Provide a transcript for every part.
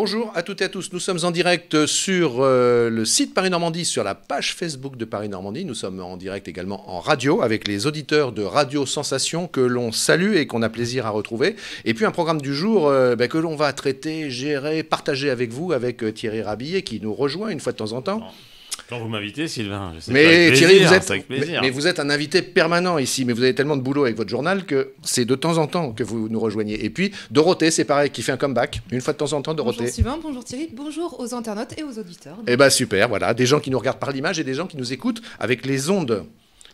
Bonjour à toutes et à tous, nous sommes en direct sur le site Paris Normandie, sur la page Facebook de Paris Normandie. Nous sommes en direct également en radio avec les auditeurs de Radio Sensation que l'on salue et qu'on a plaisir à retrouver. Et puis un programme du jour que l'on va traiter, gérer, partager avec vous, avec Thierry Rabillet qui nous rejoint une fois de temps en temps. Quand vous m'invitez, Sylvain, je sais mais pas, Thierry, plaisir, vous êtes un invité permanent ici, mais vous avez tellement de boulot avec votre journal que c'est de temps en temps que vous nous rejoignez. Et puis Dorothée, c'est pareil, qui fait un comeback, une fois de temps en temps, Dorothée. Bonjour Sylvain, bonjour Thierry, bonjour aux internautes et aux auditeurs. Eh bien super, voilà, des gens qui nous regardent par l'image et des gens qui nous écoutent avec les ondes.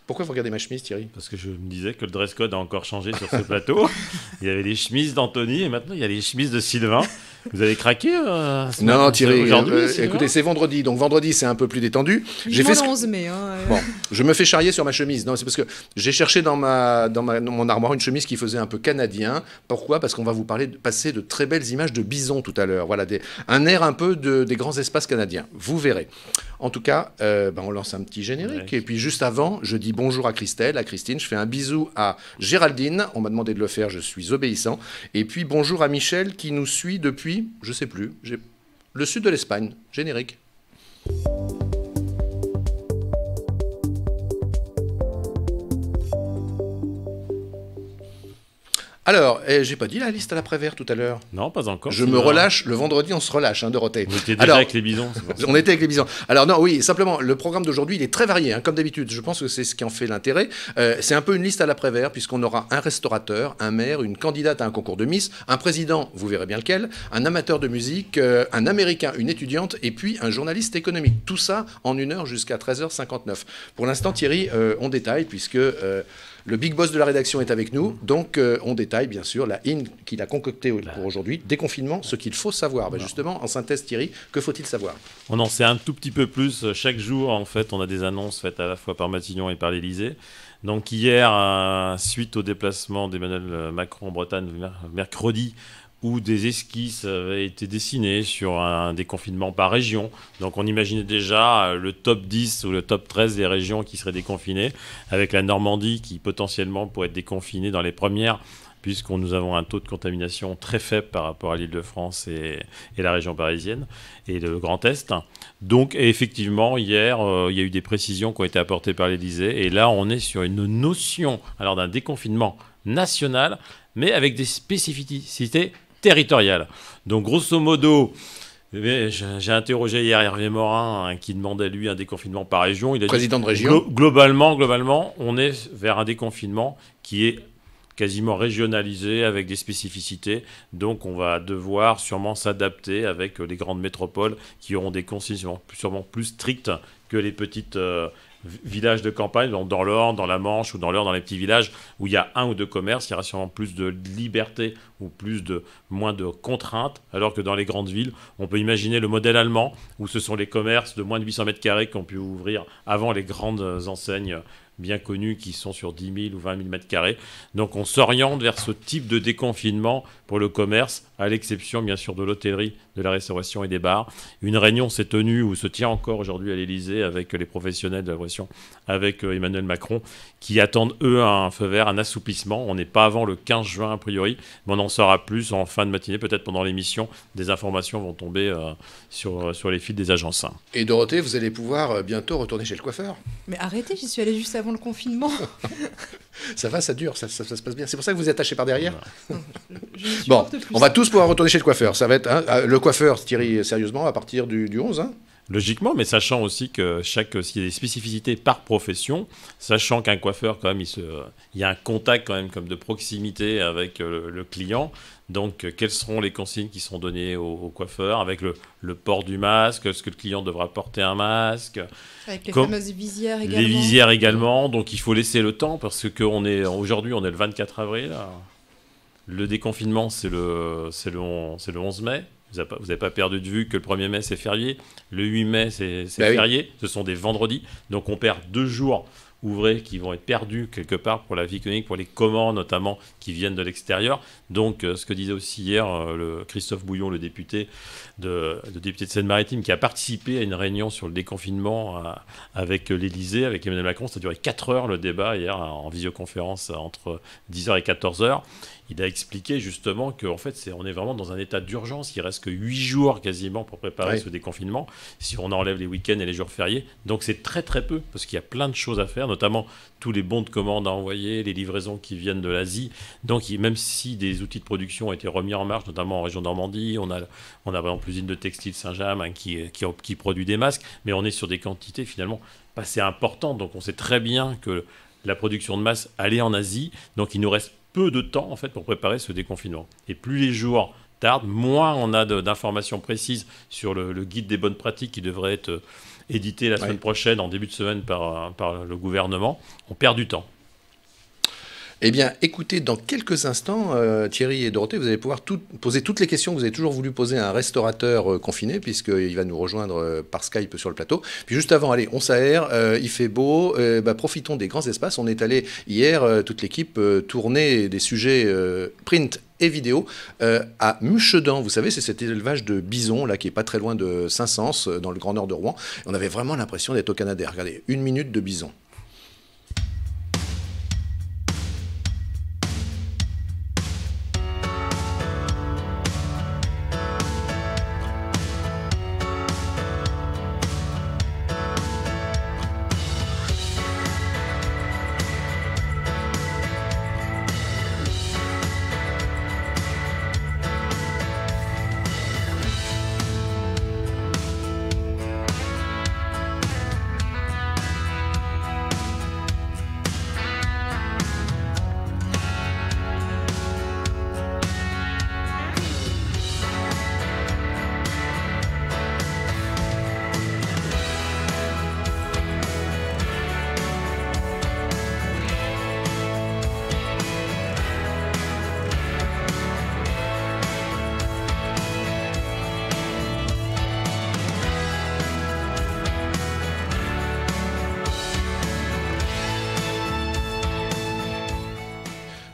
Pourquoi vous regardez ma chemise, Thierry? Parce que je me disais que le dress code a encore changé sur ce plateau. Il y avait les chemises d'Anthony et maintenant il y a les chemises de Sylvain. Vous avez craqué Non, Thierry, aujourd'hui, écoutez, c'est vendredi. Donc vendredi, c'est un peu plus détendu. J'ai fait le 11 mai. Bon, je me fais charrier sur ma chemise. Non, c'est parce que j'ai cherché dans mon armoire une chemise qui faisait un peu canadien. Pourquoi? Parce qu'on va vous passer de très belles images de bisons tout à l'heure. Voilà, un air un peu des grands espaces canadiens. Vous verrez. En tout cas, on lance un petit générique. Ouais. Et puis juste avant, je dis bonjour à Christelle, à Christine. Je fais un bisou à Géraldine. On m'a demandé de le faire, je suis obéissant. Et puis bonjour à Michel qui nous suit depuis, je sais plus, le sud de l'Espagne. Générique. Alors, j'ai pas dit la liste à l'après-vert tout à l'heure. Non, pas encore. Je me relâche, le vendredi on se relâche, Dorothée. On était déjà avec les bisons. On était avec les bisons. Alors non, oui, simplement, le programme d'aujourd'hui, il est très varié, comme d'habitude. Je pense que c'est ce qui en fait l'intérêt. C'est un peu une liste à l'après-vert, puisqu'on aura un restaurateur, un maire, une candidate à un concours de Miss, un président, vous verrez bien lequel, un amateur de musique, un Américain, une étudiante, et puis un journaliste économique. Tout ça en 1 heure jusqu'à 13h59. Pour l'instant, Thierry, on détaille, puisque... le big boss de la rédaction est avec nous, donc on détaille bien sûr la in qu'il a concoctée pour aujourd'hui, déconfinement, ce qu'il faut savoir. Justement, en synthèse Thierry, que faut-il savoir? On en sait un tout petit peu plus. Chaque jour, en fait, on a des annonces faites à la fois par Matignon et par l'Élysée. Donc hier, suite au déplacement d'Emmanuel Macron en Bretagne mercredi, où des esquisses avaient été dessinées sur un déconfinement par région. Donc on imaginait déjà le top 10 ou le top 13 des régions qui seraient déconfinées, avec la Normandie qui potentiellement pourrait être déconfinée dans les premières, puisque nous avons un taux de contamination très faible par rapport à l'Île-de-France et la région parisienne et le Grand Est. Donc effectivement, hier, il y a eu des précisions qui ont été apportées par l'Élysée, et là on est sur une notion d'un déconfinement national, mais avec des spécificités territoriale. Donc, grosso modo, j'ai interrogé hier Hervé Morin qui demandait, lui, un déconfinement par région. Il a président de région. Globalement, on est vers un déconfinement qui est quasiment régionalisé avec des spécificités. Donc, on va devoir sûrement s'adapter avec les grandes métropoles qui auront des consignes sûrement plus strictes que les petites... villages de campagne, donc dans l'Orne, dans la Manche ou dans l'Eure, dans les petits villages où il y a 1 ou 2 commerces, il y aura sûrement plus de liberté ou moins de contraintes, alors que dans les grandes villes, on peut imaginer le modèle allemand où ce sont les commerces de moins de 800 mètres carrés qui ont pu ouvrir avant les grandes enseignes bien connues qui sont sur 10 000 ou 20 000 mètres carrés. Donc on s'oriente vers ce type de déconfinement pour le commerce, à l'exception bien sûr de l'hôtellerie, de la restauration et des bars. Une réunion s'est tenue ou se tient encore aujourd'hui à l'Élysée avec les professionnels de la restauration, avec Emmanuel Macron, qui attendent eux un feu vert, un assouplissement. On n'est pas avant le 15 juin a priori, mais on en saura plus en fin de matinée, peut-être pendant l'émission. Des informations vont tomber sur les fils des agences. Et Dorothée, vous allez pouvoir bientôt retourner chez le coiffeur. Mais arrêtez, j'y suis allée juste avant le confinement. Ça va, ça dure, ça se passe bien. C'est pour ça que vous êtes attaché par derrière. Bon, on va tous pouvoir retourner chez le coiffeur. Ça va être le coiffeur, Thierry, sérieusement, à partir du 11. Logiquement, mais sachant aussi que s'il y a des spécificités par profession, sachant qu'un coiffeur, quand même, il y a un contact quand même comme de proximité avec le client. Donc, quelles seront les consignes qui seront données au coiffeur avec le port du masque? Est-ce que le client devra porter un masque? Avec les fameuses visières également. Les visières également. Donc, il faut laisser le temps parce qu'aujourd'hui, on est le 24 avril. Le déconfinement, c'est le 11 mai. Vous n'avez pas perdu de vue que le 1er mai, c'est férié. Le 8 mai, c'est férié. Oui. Ce sont des vendredis. Donc, on perd 2 jours ouvrés qui vont être perdus quelque part pour la vie économique, pour les commandes notamment qui viennent de l'extérieur. Donc, ce que disait aussi hier Christophe Bouillon, le député de Seine-Maritime, qui a participé à une réunion sur le déconfinement avec l'Élysée, avec Emmanuel Macron. Ça a duré 4 heures le débat hier en visioconférence entre 10h et 14h. il a expliqué justement qu'en fait, on est vraiment dans un état d'urgence. Il reste que 8 jours quasiment pour préparer ce déconfinement, si on enlève les week-ends et les jours fériés. Donc c'est très très peu, parce qu'il y a plein de choses à faire, notamment tous les bons de commande à envoyer, les livraisons qui viennent de l'Asie. Donc même si des outils de production ont été remis en marche, notamment en région Normandie, on a par exemple l'usine de textile Saint-James qui produit des masques, mais on est sur des quantités finalement pas assez importantes. Donc on sait très bien que la production de masse allait en Asie, donc il nous reste peu de temps en fait pour préparer ce déconfinement. Et plus les jours tardent, moins on a d'informations précises sur le guide des bonnes pratiques qui devrait être édité la semaine prochaine, en début de semaine par le gouvernement. On perd du temps. Eh bien, écoutez, dans quelques instants, Thierry et Dorothée, vous allez pouvoir poser toutes les questions que vous avez toujours voulu poser à un restaurateur confiné, puisqu'il va nous rejoindre par Skype sur le plateau. Puis juste avant, allez, on s'aère, il fait beau, profitons des grands espaces. On est allé hier, toute l'équipe, tourner des sujets print et vidéo à Muchedan. Vous savez, c'est cet élevage de bisons, là, qui est pas très loin de Saint-Saëns, dans le Grand Nord de Rouen. On avait vraiment l'impression d'être au Canada. Regardez, 1 minute de bison.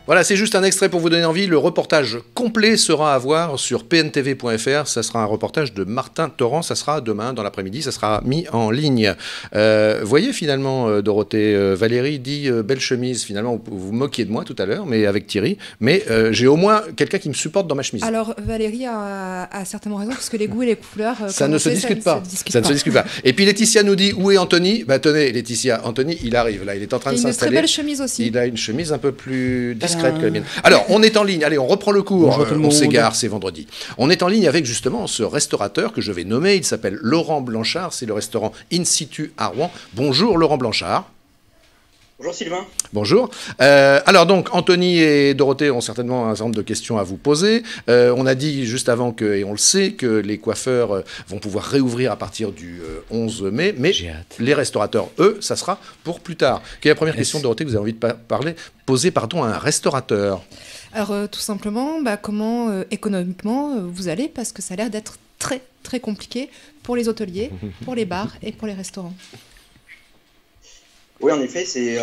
Voilà, c'est juste un extrait pour vous donner envie. Le reportage complet sera à voir sur pntv.fr. Ça sera un reportage de Martin Torrent. Ça sera demain dans l'après-midi. Ça sera mis en ligne. Voyez finalement, Dorothée, Valérie dit belle chemise. Finalement, vous vous moquiez de moi tout à l'heure, mais avec Thierry. Mais j'ai au moins quelqu'un qui me supporte dans ma chemise. Alors, Valérie a certainement raison, parce que les goûts et les couleurs... ça ne se discute pas. Ça ne se discute pas. Et puis Laetitia nous dit, où est Anthony ? Bah tenez, Laetitia, Anthony, il arrive. Là, il est en train de s'installer. Il a une très belle chemise aussi. Il a une chemise un peu plus discrète que la mienne. Alors, on est en ligne. Allez, on reprend le cours. On s'égare, c'est vendredi. On est en ligne avec justement ce restaurateur que je vais nommer. Il s'appelle Laurent Blanchard. C'est le restaurant In Situ à Rouen. Bonjour Laurent Blanchard. Bonjour Sylvain. Bonjour. Alors donc, Anthony et Dorothée ont certainement un certain nombre de questions à vous poser. On a dit juste avant et on le sait, que les coiffeurs vont pouvoir réouvrir à partir du 11 mai, mais les restaurateurs, eux, ça sera pour plus tard. Quelle est la première question, Dorothée, que vous avez envie de poser à un restaurateur ? Alors, tout simplement, comment économiquement vous allez, parce que ça a l'air d'être très, très compliqué pour les hôteliers, pour les bars et pour les restaurants. Oui, en effet, c'est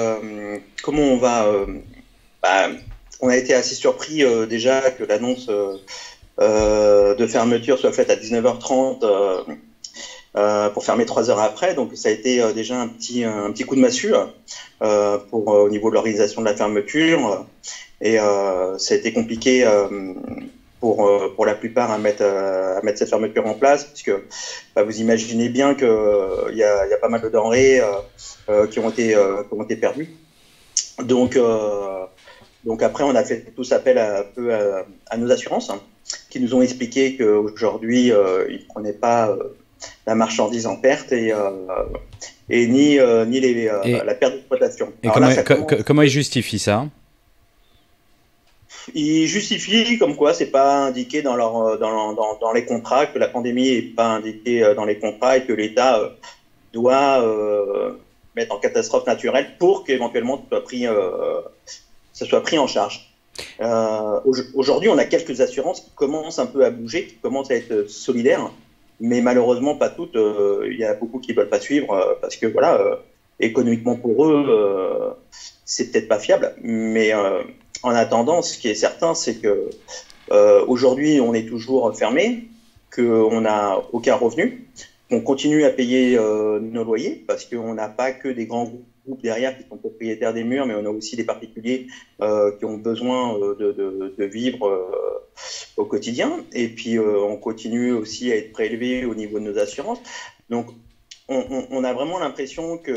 comment on va... on a été assez surpris déjà que l'annonce de fermeture soit faite à 19h30 pour fermer 3 heures après. Donc ça a été déjà un petit coup de massue au niveau de l'organisation de la fermeture. Et ça a été compliqué pour la plupart à mettre cette fermeture en place, puisque vous imaginez bien qu'il y a pas mal de denrées qui ont été perdues. Donc après, on a fait tous appel à nos assurances, qui nous ont expliqué qu'aujourd'hui, ils ne prenaient pas la marchandise en perte et ni la perte d'exploitation. Et comment ils justifient ça ? Ils justifient comme quoi c'est pas indiqué dans les contrats, que la pandémie est pas indiquée dans les contrats et que l'État doit mettre en catastrophe naturelle pour qu'éventuellement ça soit pris en charge. Aujourd'hui, on a quelques assurances qui commencent un peu à bouger, qui commencent à être solidaires, mais malheureusement pas toutes. Il y en a beaucoup qui veulent pas suivre parce que économiquement pour eux, c'est peut-être pas fiable, mais en attendant, ce qui est certain, c'est que aujourd'hui, on est toujours fermé, qu'on n'a aucun revenu, on continue à payer nos loyers parce qu'on n'a pas que des grands groupes derrière qui sont propriétaires des murs, mais on a aussi des particuliers qui ont besoin de vivre au quotidien. Et puis, on continue aussi à être prélevé au niveau de nos assurances. Donc, on a vraiment l'impression que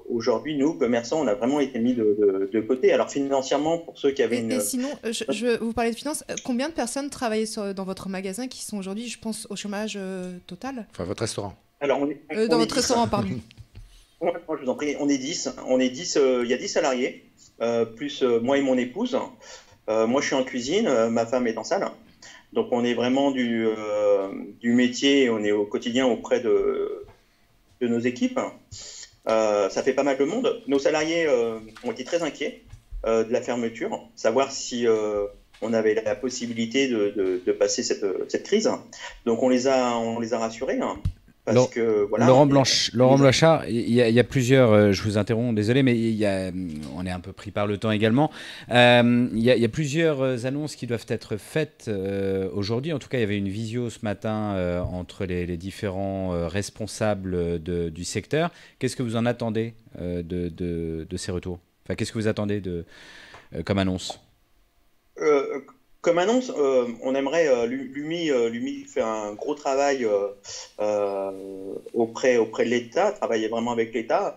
aujourd'hui, nous, commerçants, on a vraiment été mis de côté. Alors, financièrement, pour ceux qui avaient et sinon, vous parlez de finances, combien de personnes travaillent dans votre magasin qui sont aujourd'hui, je pense, au chômage total? Enfin, votre restaurant. Alors, dans votre restaurant, pardon. Je vous en prie, on est 10. Il y a 10 salariés, plus moi et mon épouse. Moi, je suis en cuisine, ma femme est en salle. Donc, on est vraiment du métier, on est au quotidien auprès de nos équipes. Ça fait pas mal de monde. Nos salariés ont été très inquiets de la fermeture, savoir si on avait la possibilité de passer cette crise. Donc, on les a rassurés. Parce que, voilà, Laurent Blanchard, il y a plusieurs, je vous interromps, désolé, mais on est un peu pris par le temps également. Il y a plusieurs annonces qui doivent être faites aujourd'hui. En tout cas, il y avait une visio ce matin entre les différents responsables du secteur. Qu'est-ce que vous en attendez de ces retours? Enfin, qu'est-ce que vous attendez comme annonce? Comme annonce, on aimerait, l'UMI fait un gros travail auprès de l'État, travailler vraiment avec l'État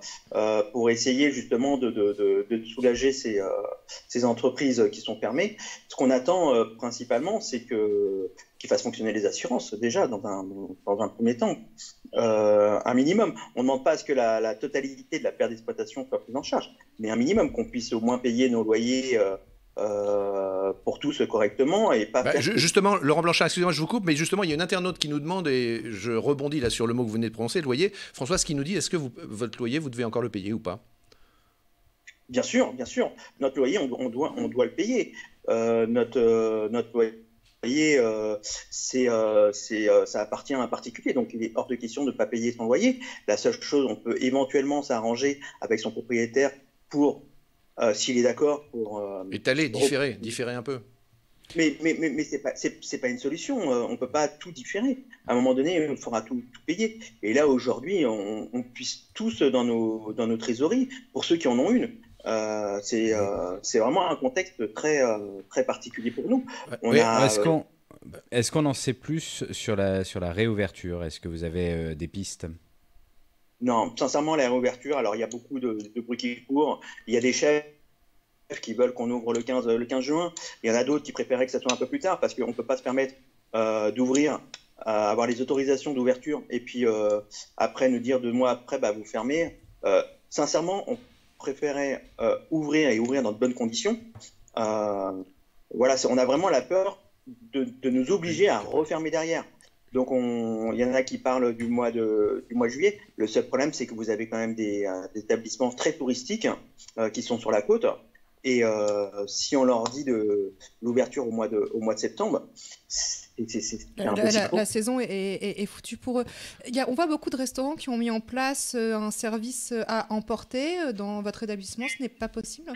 pour essayer justement de soulager ces entreprises qui sont fermées. Ce qu'on attend principalement, c'est qu'ils fassent fonctionner les assurances déjà dans un premier temps, un minimum. On ne demande pas à ce que la totalité de la perte d'exploitation soit prise en charge, mais un minimum qu'on puisse au moins payer nos loyers pour tous correctement et pas faire... Justement, Laurent Blanchard, excusez-moi, je vous coupe, mais justement, il y a une internaute qui nous demande, et je rebondis là sur le mot que vous venez de prononcer, le loyer. Françoise qui nous dit, est-ce que votre loyer, vous devez encore le payer ou pas? Bien sûr. Notre loyer, on doit le payer. Notre loyer, ça appartient à un particulier, donc il est hors de question de ne pas payer son loyer. La seule chose, on peut éventuellement s'arranger avec son propriétaire pour... s'il est d'accord pour... étaler, différer un peu. Mais c'est pas une solution. On ne peut pas tout différer. À un moment donné, il faudra tout payer. Et là, aujourd'hui, on puise tous dans nos trésoreries, pour ceux qui en ont une. C'est vraiment un contexte très particulier pour nous. Est-ce qu'on en sait plus sur la réouverture? Est-ce que vous avez des pistes? Non, sincèrement, la réouverture, alors il y a beaucoup de bruit qui court. Il y a des chefs qui veulent qu'on ouvre le 15 juin. Il y en a d'autres qui préféraient que ça soit un peu plus tard parce qu'on ne peut pas se permettre d'ouvrir, avoir les autorisations d'ouverture et puis après nous dire 2 mois après, vous fermez. Sincèrement, on préférait ouvrir dans de bonnes conditions. Voilà, on a vraiment la peur de nous obliger à refermer derrière. Donc, il y en a qui parlent du mois de juillet. Le seul problème, c'est que vous avez quand même des établissements très touristiques qui sont sur la côte. Et si on leur dit de l'ouverture au mois de septembre, c'est impossible. La saison est foutue pour eux. On voit beaucoup de restaurants qui ont mis en place un service à emporter. Dans votre établissement, ce n'est pas possible?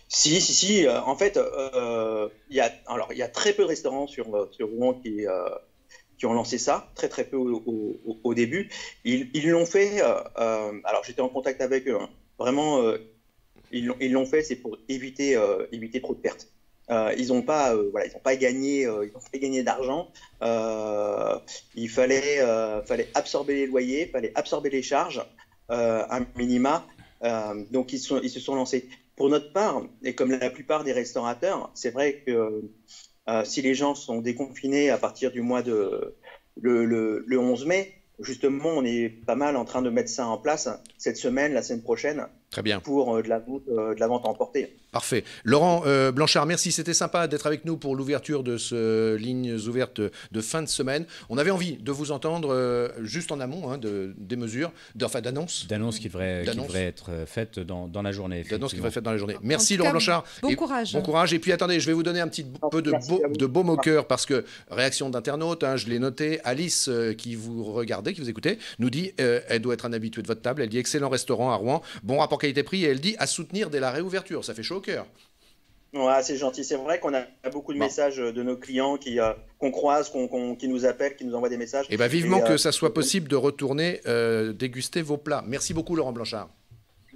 Si. En fait, il y a très peu de restaurants sur Rouen qui ont lancé ça, très peu au début. Ils l'ont fait, alors j'étais en contact avec eux, hein. Vraiment, ils l'ont fait, c'est pour éviter trop de pertes. Ils n'ont pas gagné d'argent. Il fallait absorber les loyers, il fallait absorber les charges, un minima. Donc ils se sont lancés. Pour notre part, et comme la plupart des restaurateurs, c'est vrai que si les gens sont déconfinés à partir du mois le 11 mai, justement, on est pas mal en train de mettre ça en place cette semaine, la semaine prochaine. Très bien. Pour de la vente à emporter. Parfait. Laurent Blanchard, merci. C'était sympa d'être avec nous pour l'ouverture de ce Lignes Ouvertes de fin de semaine. On avait envie de vous entendre juste en amont des mesures, d'annonces. D'annonces qui devraient être faites dans la journée. D'annonces qui devraient être faites dans la journée. Merci Laurent Blanchard. Bon courage. Bon courage. Et puis attendez, je vais vous donner un petit peu de baume au cœur parce que réaction d'internaute, je l'ai noté. Alice qui vous regardait, qui vous écoutait, nous dit elle doit être un habitué de votre table. Elle dit excellent restaurant à Rouen, bon rapport qualité-prix et elle dit à soutenir dès la réouverture. Ça fait chaud au cœur. Ouais, c'est gentil. C'est vrai qu'on a beaucoup de messages de nos clients qu'on croise, qui nous appellent, qui nous envoient des messages. Et bien, vivement que ça soit possible de retourner déguster vos plats. Merci beaucoup, Laurent Blanchard.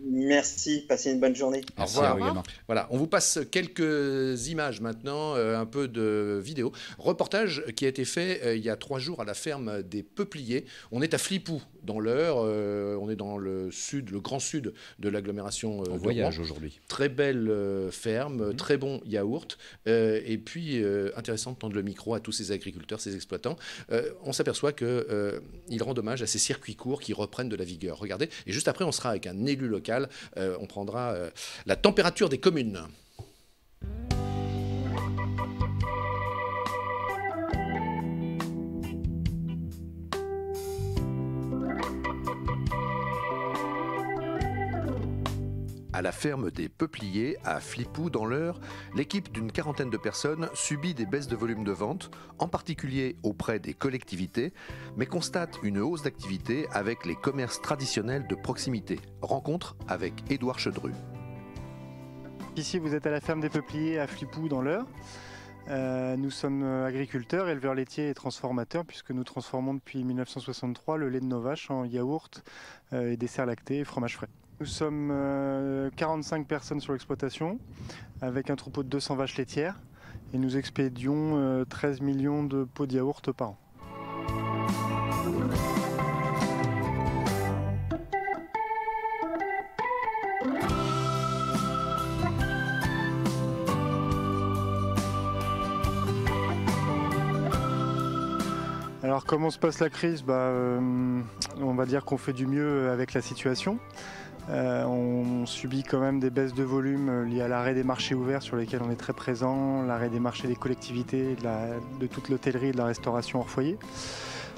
Merci, passez une bonne journée. Au revoir. Voilà, on vous passe quelques images maintenant, un peu de vidéo. Reportage qui a été fait il y a 3 jours à la ferme des Peupliers. On est à Flipou, dans l'Eure. On est dans le sud, le grand sud de l'agglomération. On voyage aujourd'hui. Très belle ferme, très bon yaourt. Et puis, intéressant de tendre le micro à tous ces agriculteurs, ces exploitants. On s'aperçoit qu'ils rendent hommage à ces circuits courts qui reprennent de la vigueur. Regardez. Et juste après, on sera avec un élu local. On prendra la température des communes. À la ferme des Peupliers, à Flipou, dans l'Eure, l'équipe d'une 40aine de personnes subit des baisses de volume de vente, en particulier auprès des collectivités, mais constate une hausse d'activité avec les commerces traditionnels de proximité. Rencontre avec Édouard Chedru. Ici, vous êtes à la ferme des Peupliers, à Flipou, dans l'Eure. Nous sommes agriculteurs, éleveurs laitiers et transformateurs, puisque nous transformons depuis 1963 le lait de nos vaches en yaourt, et desserts lactés et fromage frais. Nous sommes 45 personnes sur l'exploitation, avec un troupeau de 200 vaches laitières, et nous expédions 13 millions de pots de yaourt par an. Alors comment se passe la crise ? On va dire qu'on fait du mieux avec la situation. On subit quand même des baisses de volume liées à l'arrêt des marchés ouverts sur lesquels on est très présent, l'arrêt des marchés des collectivités, de toute l'hôtellerie et de la restauration hors foyer.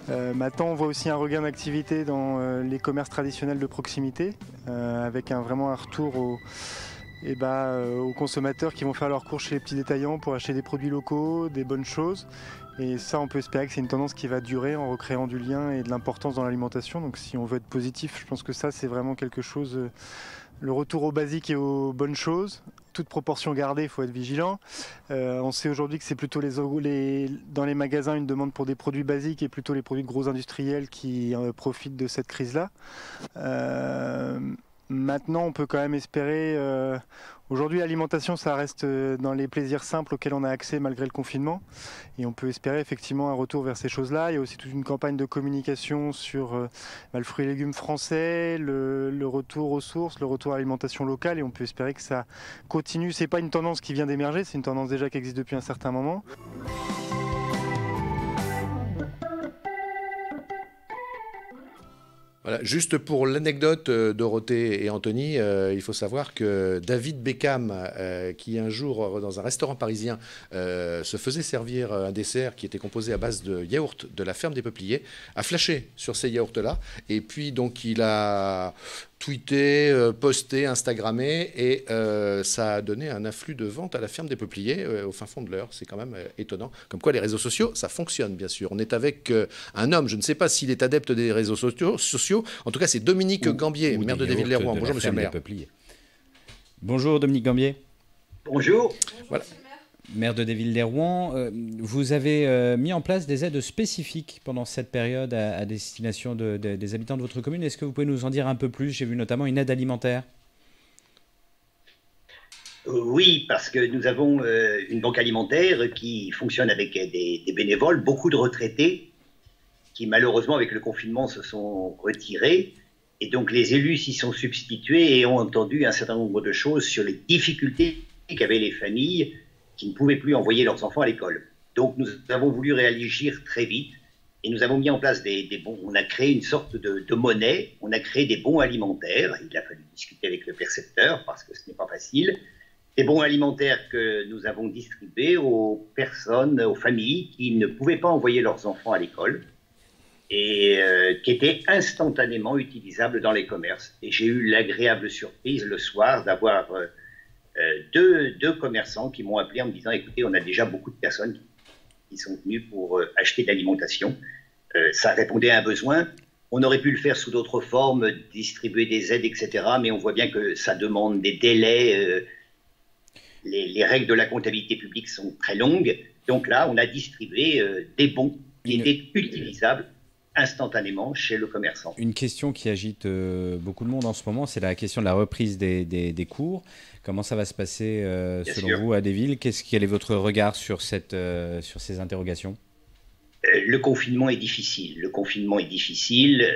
Maintenant, on voit aussi un regain d'activité dans les commerces traditionnels de proximité, avec vraiment un retour aux consommateurs qui vont faire leur course chez les petits détaillants pour acheter des produits locaux, des bonnes choses. Et ça, on peut espérer que c'est une tendance qui va durer en recréant du lien et de l'importance dans l'alimentation. Donc si on veut être positif, je pense que ça, c'est vraiment quelque chose, le retour aux basiques et aux bonnes choses. Toute proportion gardée, il faut être vigilant. On sait aujourd'hui que c'est plutôt dans les magasins une demande pour des produits basiques et plutôt les produits de gros industriels qui profitent de cette crise-là. Maintenant, on peut quand même espérer... Aujourd'hui, l'alimentation, ça reste dans les plaisirs simples auxquels on a accès malgré le confinement. Et on peut espérer effectivement un retour vers ces choses-là. Il y a aussi toute une campagne de communication sur le fruit et légumes français, le retour aux sources, le retour à l'alimentation locale. Et on peut espérer que ça continue. C'est pas une tendance qui vient d'émerger, c'est une tendance déjà qui existe depuis un certain moment. Voilà, juste pour l'anecdote, Dorothée et Anthony, il faut savoir que David Beckham, qui un jour, dans un restaurant parisien, se faisait servir un dessert qui était composé à base de yaourt de la ferme des Peupliers, a flashé sur ces yaourts-là. Et puis, donc, il a tweeté, posté, instagrammé, et ça a donné un afflux de vente à la ferme des Peupliers, au fin fond de l'Eure. C'est quand même étonnant. Comme quoi, les réseaux sociaux, ça fonctionne, bien sûr. On est avec un homme, je ne sais pas s'il est adepte des réseaux sociaux. En tout cas, c'est Dominique Gambier, maire de Déville-les-Rouen. Bonjour, monsieur le maire. Bonjour, Dominique Gambier. Bonjour. Voilà. Maire de Déville-les-Rouen, vous avez mis en place des aides spécifiques pendant cette période à destination des habitants de votre commune. Est-ce que vous pouvez nous en dire un peu plus ? J'ai vu notamment une aide alimentaire. Oui, parce que nous avons une banque alimentaire qui fonctionne avec des bénévoles, beaucoup de retraités qui malheureusement avec le confinement se sont retirés. Et donc les élus s'y sont substitués et ont entendu un certain nombre de choses sur les difficultés qu'avaient les familles qui ne pouvaient plus envoyer leurs enfants à l'école. Donc nous avons voulu réagir très vite et nous avons mis en place des bons. On a créé une sorte de monnaie, on a créé des bons alimentaires. Il a fallu discuter avec le percepteur parce que ce n'est pas facile. Des bons alimentaires que nous avons distribués aux personnes, aux familles qui ne pouvaient pas envoyer leurs enfants à l'école et qui étaient instantanément utilisables dans les commerces. Et j'ai eu l'agréable surprise le soir d'avoir deux commerçants qui m'ont appelé en me disant « Écoutez, on a déjà beaucoup de personnes qui sont venues pour acheter de l'alimentation. » Ça répondait à un besoin. On aurait pu le faire sous d'autres formes, distribuer des aides, etc. Mais on voit bien que ça demande des délais les règles de la comptabilité publique sont très longues. Donc là, on a distribué des bons qui étaient utilisables instantanément chez le commerçant. Une question qui agite beaucoup de monde en ce moment, c'est la question de la reprise des cours. Comment ça va se passer selon vous à Desvilles? Quel est votre regard sur ces interrogations? Le confinement est difficile. Le confinement est difficile.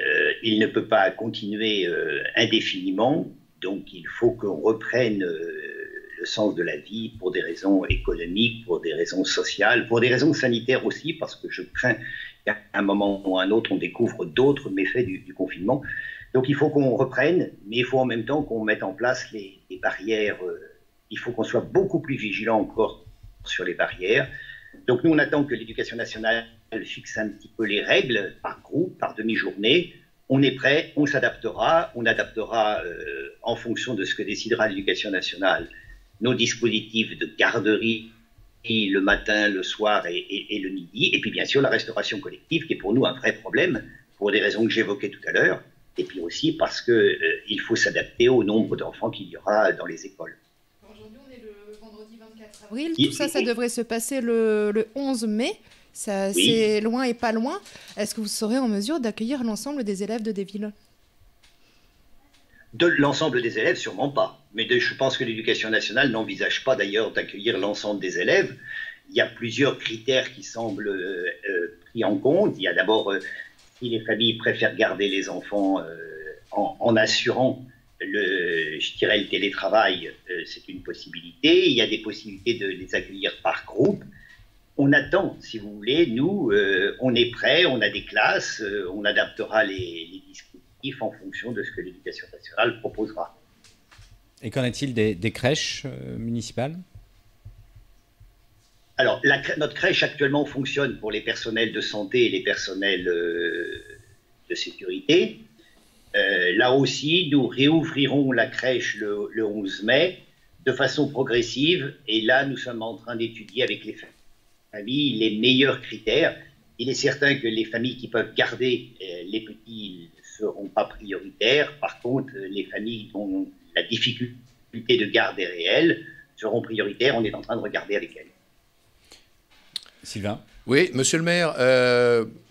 Il ne peut pas continuer indéfiniment. Donc il faut qu'on reprenne le sens de la vie pour des raisons économiques, pour des raisons sociales, pour des raisons sanitaires aussi, parce que je crains qu'à un moment ou à un autre, on découvre d'autres méfaits du confinement. Donc il faut qu'on reprenne, mais il faut en même temps qu'on mette en place les barrières. Il faut qu'on soit beaucoup plus vigilant encore sur les barrières. Donc nous, on attend que l'Éducation nationale fixe un petit peu les règles par groupe, par demi-journée. On est prêt, on s'adaptera, on adaptera en fonction de ce que décidera l'Éducation nationale nos dispositifs de garderie le matin, le soir et le midi. Et puis bien sûr la restauration collective qui est pour nous un vrai problème pour des raisons que j'évoquais tout à l'heure. Et puis aussi parce qu'il faut s'adapter au nombre d'enfants qu'il y aura dans les écoles. Aujourd'hui, on est le vendredi 24 avril. Tout ça, ça devrait se passer le 11 mai. Ça, oui. C'est loin et pas loin. Est-ce que vous serez en mesure d'accueillir l'ensemble des élèves de Desvilles? De l'ensemble des élèves, sûrement pas. Mais je pense que l'Éducation nationale n'envisage pas d'ailleurs d'accueillir l'ensemble des élèves. Il y a plusieurs critères qui semblent pris en compte. Il y a d'abord, si les familles préfèrent garder les enfants en assurant je dirais le télétravail, c'est une possibilité. Il y a des possibilités de les accueillir par groupe. On attend, si vous voulez, nous, on est prêts, on a des classes, on adaptera les dispositifs en fonction de ce que l'Éducation nationale proposera. Et qu'en est-il des crèches municipales? Alors, notre crèche actuellement fonctionne pour les personnels de santé et les personnels de sécurité. Là aussi, nous réouvrirons la crèche le 11 mai de façon progressive. Et là, nous sommes en train d'étudier avec les familles les meilleurs critères. Il est certain que les familles qui peuvent garder les petits ne seront pas prioritaires. Par contre, les familles dont la difficulté de garde est réelle seront prioritaires. On est en train de regarder avec elles. Sylvain? Oui, monsieur le maire,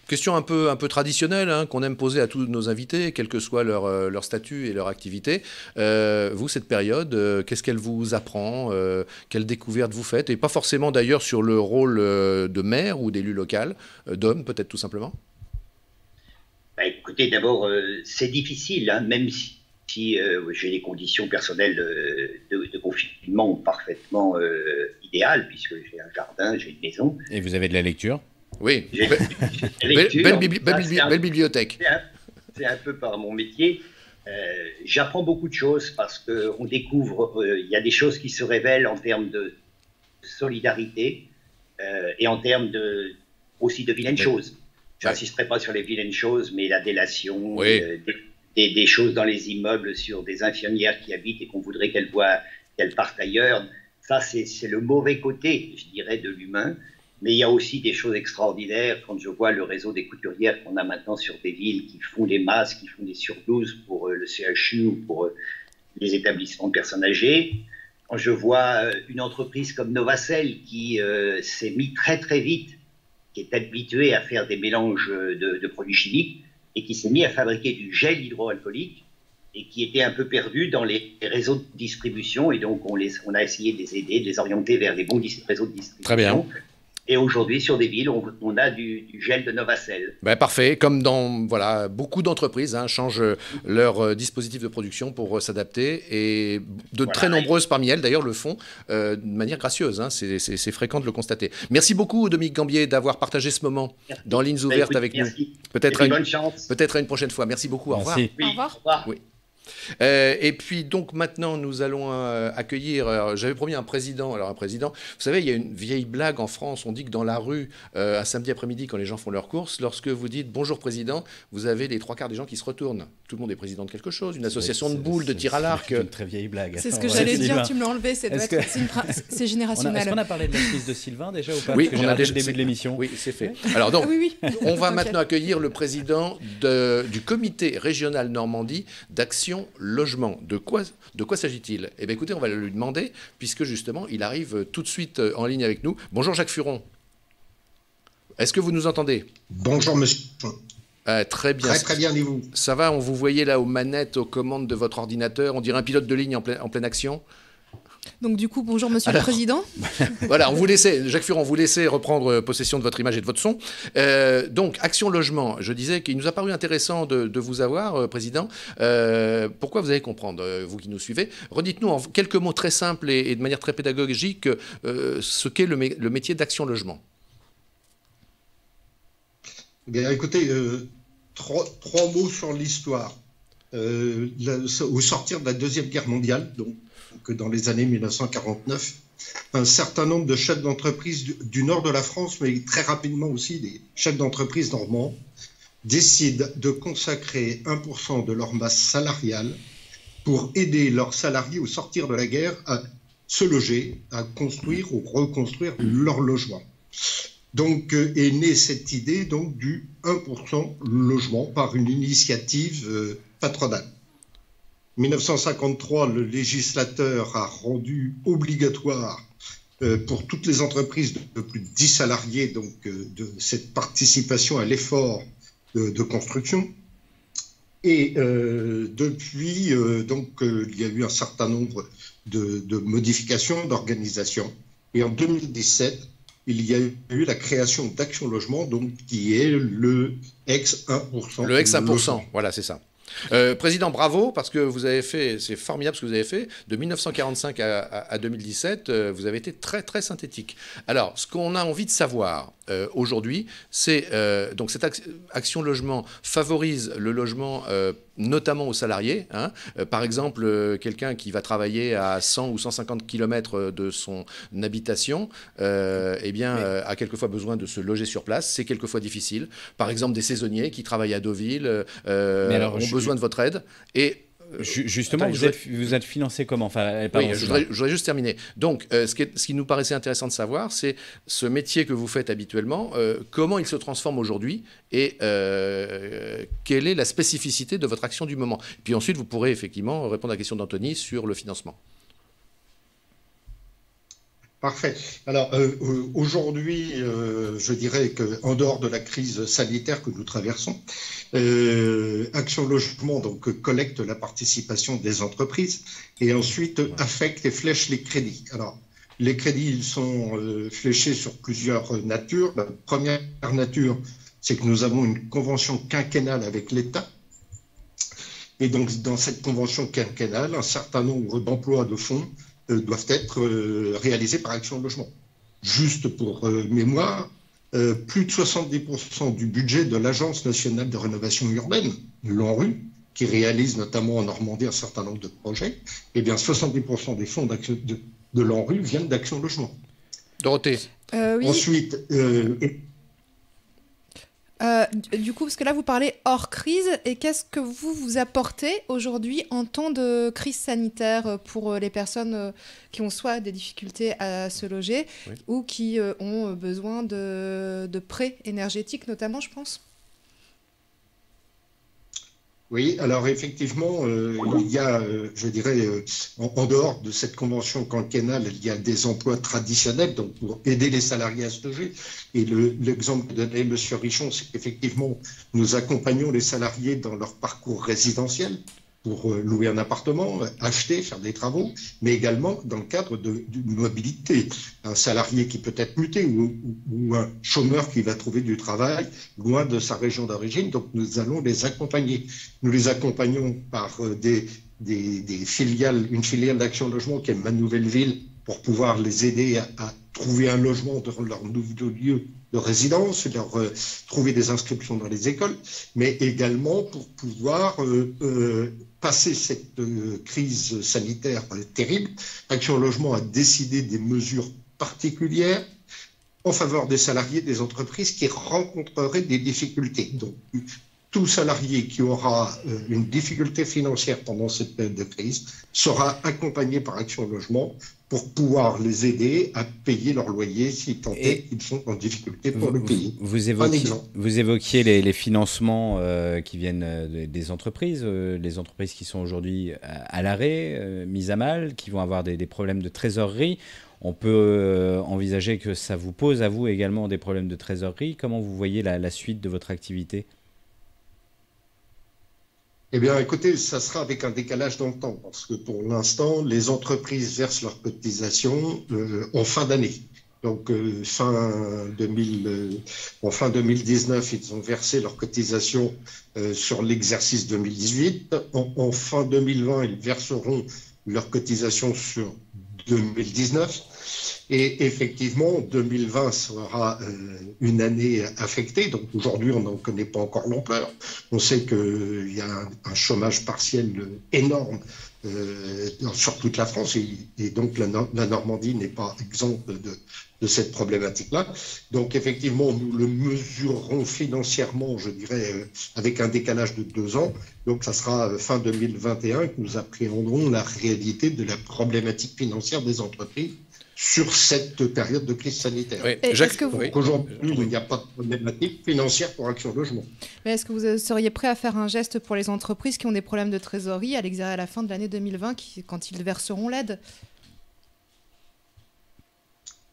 question un peu traditionnelle hein, qu'on aime poser à tous nos invités, quel que soit leur statut et leur activité. Vous, cette période, qu'est-ce qu'elle vous apprend? Quelle découverte vous faites? Et pas forcément d'ailleurs sur le rôle de maire ou d'élu local, d'homme peut-être tout simplement. Bah, écoutez, d'abord, c'est difficile, hein, même si j'ai des conditions personnelles de confinement parfaitement idéales, puisque j'ai un jardin, j'ai une maison. Et vous avez de la lecture? Oui, belle bibliothèque. C'est un peu par mon métier. J'apprends beaucoup de choses parce qu'on découvre, il y a des choses qui se révèlent en termes de solidarité et en termes aussi de vilaines choses. Je n'insisterai pas sur les vilaines choses, mais la délation, des choses dans les immeubles sur des infirmières qui habitent et qu'on voudrait qu'elles partent ailleurs. Ça, c'est le mauvais côté, je dirais, de l'humain. Mais il y a aussi des choses extraordinaires quand je vois le réseau des couturières qu'on a maintenant sur des villes qui font des masques, qui font des surblouses pour le CHU ou pour les établissements de personnes âgées. Quand je vois une entreprise comme Novacell qui s'est mis très très vite, qui est habituée à faire des mélanges de produits chimiques et qui s'est mis à fabriquer du gel hydroalcoolique et qui était un peu perdu dans les réseaux de distribution. Et donc on a essayé de les aider, de les orienter vers les bons réseaux de distribution. Très bien. Et aujourd'hui, sur des villes, on a du gel de Novacell. Ben, parfait. Comme dans beaucoup d'entreprises hein, changent leur dispositif de production pour s'adapter. Et très nombreuses parmi elles, d'ailleurs, le font de manière gracieuse. Hein. C'est fréquent de le constater. Merci beaucoup, Dominique Gambier, d'avoir partagé ce moment dans Lignes Ouvertes avec nous. Bonne chance. Peut-être à une prochaine fois. Merci beaucoup. Merci. Au revoir. Oui, au revoir. Au revoir. Oui. Et puis donc maintenant nous allons accueillir, j'avais promis un président, vous savez il y a une vieille blague en France, on dit que dans la rue un samedi après-midi quand les gens font leurs courses, lorsque vous dites bonjour président, vous avez les 3/4 des gens qui se retournent, tout le monde est président de quelque chose, une association de boules, de tir à l'arc. C'est une très vieille blague. C'est ce que j'allais dire, tu me l'as enlevé, c'est générationnel. Est-ce qu'on a parlé de la crise de Sylvain déjà ou pas? Oui, on a déjà le début de l'émission. Oui, c'est fait. Alors donc, on va maintenant accueillir le président du comité régional Normandie d'Action Action Logement. De quoi s'agit-il? Eh bien, écoutez, on va lui demander, puisque justement, il arrive tout de suite en ligne avec nous. Bonjour Jacques Furon. Est-ce que vous nous entendez? Bonjour monsieur. Très bien. Très bien, et vous? Ça va, on vous voyait là aux manettes, aux commandes de votre ordinateur. On dirait un pilote de ligne en pleine action. Donc du coup, bonjour Monsieur le Président. Voilà, Jacques Furon, vous laissez reprendre possession de votre image et de votre son. Donc, Action Logement, je disais qu'il nous a paru intéressant de vous avoir, Président. Pourquoi vous allez comprendre, vous qui nous suivez. Redites-nous en quelques mots très simples et de manière très pédagogique ce qu'est le métier d'Action Logement. Bien, écoutez, trois mots sur l'histoire. Au sortir de la Deuxième Guerre mondiale, donc dans les années 1949, un certain nombre de chefs d'entreprise du nord de la France, mais très rapidement aussi des chefs d'entreprise normands, décident de consacrer 1% de leur masse salariale pour aider leurs salariés au sortir de la guerre à se loger, à construire ou reconstruire leur logement. Donc est née cette idée donc, du 1% logement par une initiative patronale. 1953, le législateur a rendu obligatoire pour toutes les entreprises de plus de 10 salariés donc, de cette participation à l'effort de construction. Et depuis, donc, il y a eu un certain nombre de modifications, d'organisation. Et en 2017, il y a eu la création d'Action Logement, donc, qui est le ex-1%. Le ex-1%, voilà, c'est ça. Président, bravo, parce que vous avez fait, c'est formidable ce que vous avez fait, de 1945 à 2017, vous avez été très très synthétique. Alors, ce qu'on a envie de savoir aujourd'hui, c'est, donc cette Action Logement favorise le logement notamment aux salariés. Hein. Par exemple, quelqu'un qui va travailler à 100 ou 150 km de son habitation, eh bien, a quelquefois besoin de se loger sur place, c'est quelquefois difficile. Par exemple, des saisonniers qui travaillent à Deauville ont besoin de votre aide. Et justement, vous êtes financé comment? Enfin, pardon, oui, je voudrais juste terminer. Donc, ce qui nous paraissait intéressant de savoir, c'est ce métier que vous faites habituellement, comment il se transforme aujourd'hui et quelle est la spécificité de votre action du moment. Puis ensuite, vous pourrez effectivement répondre à la question d'Anthony sur le financement. Parfait. Alors aujourd'hui, je dirais qu'en dehors de la crise sanitaire que nous traversons, Action Logement donc, collecte la participation des entreprises et ensuite affecte et flèche les crédits. Alors, les crédits ils sont fléchés sur plusieurs natures. La première nature, c'est que nous avons une convention quinquennale avec l'État. Et donc, dans cette convention quinquennale, un certain nombre d'emplois de fonds doivent être réalisés par Action Logement. Juste pour mémoire, plus de 70% du budget de l'Agence nationale de rénovation urbaine, l'ANRU, qui réalise notamment en Normandie un certain nombre de projets, eh bien 70% des fonds de l'ANRU viennent d'Action Logement. Dorothée. Oui. Ensuite... du coup, parce que là, vous parlez hors crise, et qu'est-ce que vous apportez aujourd'hui en temps de crise sanitaire pour les personnes qui ont soit des difficultés à se loger, oui, ou qui ont besoin de prêts énergétiques, notamment, je pense? Oui, alors effectivement, il y a, je dirais, en dehors de cette convention quinquennale, il y a des emplois traditionnels donc pour aider les salariés à se loger. Et l'exemple que donnait M. Richon, c'est qu'effectivement, nous accompagnons les salariés dans leur parcours résidentiel pour louer un appartement, acheter, faire des travaux, mais également dans le cadre d'une mobilité. Un salarié qui peut être muté ou un chômeur qui va trouver du travail loin de sa région d'origine. Donc nous allons les accompagner. Nous les accompagnons par une filiale d'Action Logement qui est Ma Nouvelle Ville pour pouvoir les aider à trouver un logement dans leur nouveau lieu de résidence, leur trouver des inscriptions dans les écoles, mais également pour pouvoir passer cette crise sanitaire terrible. Action Logement a décidé des mesures particulières en faveur des salariés des entreprises qui rencontreraient des difficultés. Donc, tout salarié qui aura une difficulté financière pendant cette période de crise sera accompagné par Action Logement pour pouvoir les aider à payer leur loyer si tant est qu'ils sont en difficulté pour le payer. Vous Un évoquiez les financements qui viennent des entreprises, les entreprises qui sont aujourd'hui à l'arrêt, mises à mal, qui vont avoir des problèmes de trésorerie. On peut envisager que ça vous pose à vous également des problèmes de trésorerie. Comment vous voyez la suite de votre activité ? Eh bien, écoutez, ça sera avec un décalage dans le temps, parce que pour l'instant, les entreprises versent leurs cotisations en fin d'année. Donc, en fin 2019, ils ont versé leurs cotisations sur l'exercice 2018. En fin 2020, ils verseront leurs cotisations sur 2019. Et effectivement, 2020 sera une année affectée. Donc aujourd'hui, on n'en connaît pas encore l'ampleur. On sait qu'il y a un chômage partiel énorme sur toute la France. Et donc la Normandie n'est pas exempte de cette problématique-là. Donc effectivement, nous le mesurerons financièrement, je dirais, avec un décalage de 2 ans. Donc ça sera fin 2021 que nous appréhenderons la réalité de la problématique financière des entreprises sur cette période de crise sanitaire. Oui. Donc aujourd'hui, il n'y a pas de problématique financière pour Action Logement. Mais est-ce que vous seriez prêt à faire un geste pour les entreprises qui ont des problèmes de trésorerie à la fin de l'année 2020, quand ils verseront l'aide ?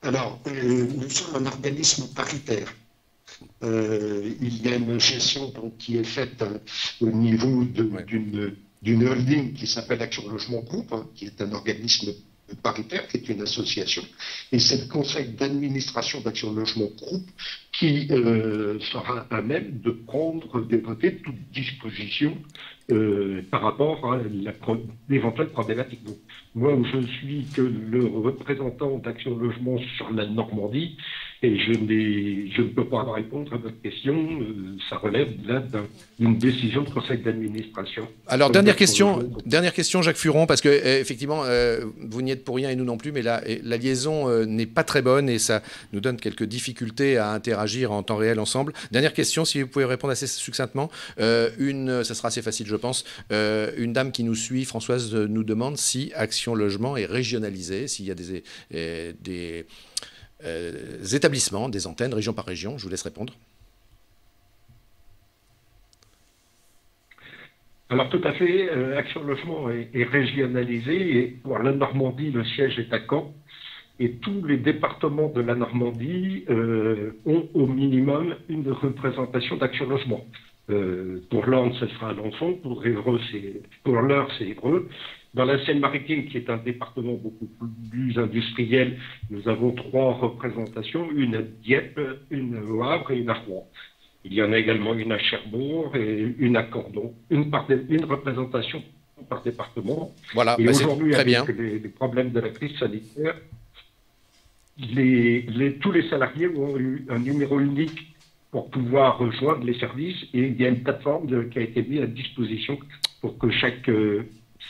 Alors, nous sommes un organisme paritaire. Il y a une gestion donc, qui est faite au niveau d'une holding qui s'appelle Action Logement Group, qui est un organisme paritaire, qui est une association. Et c'est le conseil d'administration d'Action Logement Group qui sera à même de voter toute disposition par rapport à l'éventuelle problématique. Donc, moi, je suis que le représentant d'Action Logement sur la Normandie et je ne peux pas répondre à votre question. Ça relève là d'une décision de conseil d'administration. Alors, dernière question, Jacques Furon, parce que effectivement, vous n'y êtes pour rien et nous non plus, mais la liaison n'est pas très bonne et ça nous donne quelques difficultés à interagir en temps réel ensemble. Dernière question, si vous pouvez répondre assez succinctement. Ça sera assez facile, je pense. Une dame qui nous suit, Françoise, nous demande si Action Logement est régionalisé, s'il y a des établissements, des antennes, région par région. Je vous laisse répondre. Alors tout à fait, Action Logement est régionalisé et pour la Normandie, le siège est à Caen et tous les départements de la Normandie ont au minimum une représentation d'Action Logement. Pour l'Orne, ce sera Alençon, pour l'Eure, c'est Évreux. Dans la Seine-Maritime, qui est un département beaucoup plus industriel, nous avons 3 représentations, une à Dieppe, une au Havre et une à Rouen. Il y en a également une à Cherbourg et une à Cordon, une représentation par département. Voilà, et aujourd'hui, avec les problèmes de la crise sanitaire, tous les salariés ont eu un numéro unique pour pouvoir rejoindre les services et il y a une plateforme qui a été mise à disposition pour que chaque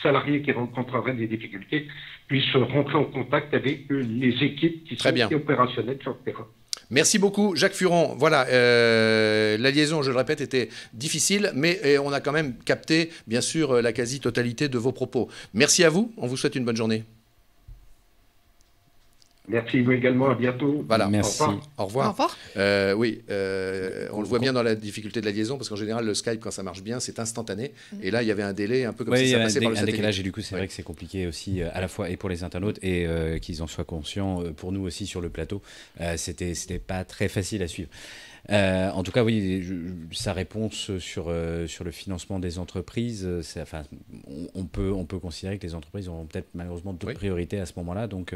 salarié qui rencontrerait des difficultés puisse rentrer en contact avec les équipes qui sont opérationnelles sur le terrain. Merci beaucoup, Jacques Furon. Voilà, la liaison, je le répète, était difficile, mais on a quand même capté, bien sûr, la quasi-totalité de vos propos. Merci à vous, on vous souhaite une bonne journée. Merci, vous également, à bientôt. Voilà, merci. Au revoir. Au revoir. On le voit bien dans la difficulté de la liaison, parce qu'en général, le Skype, quand ça marche bien, c'est instantané. Et là, il y avait un délai, un peu comme si ça passait par le satellite. Décalage, et du coup, c'est vrai que c'est compliqué aussi, à la fois et pour les internautes, et qu'ils en soient conscients, pour nous aussi sur le plateau. C'était pas très facile à suivre. En tout cas, oui, sa réponse sur le financement des entreprises, on peut considérer que les entreprises auront peut-être malheureusement d'autres priorités à ce moment-là, donc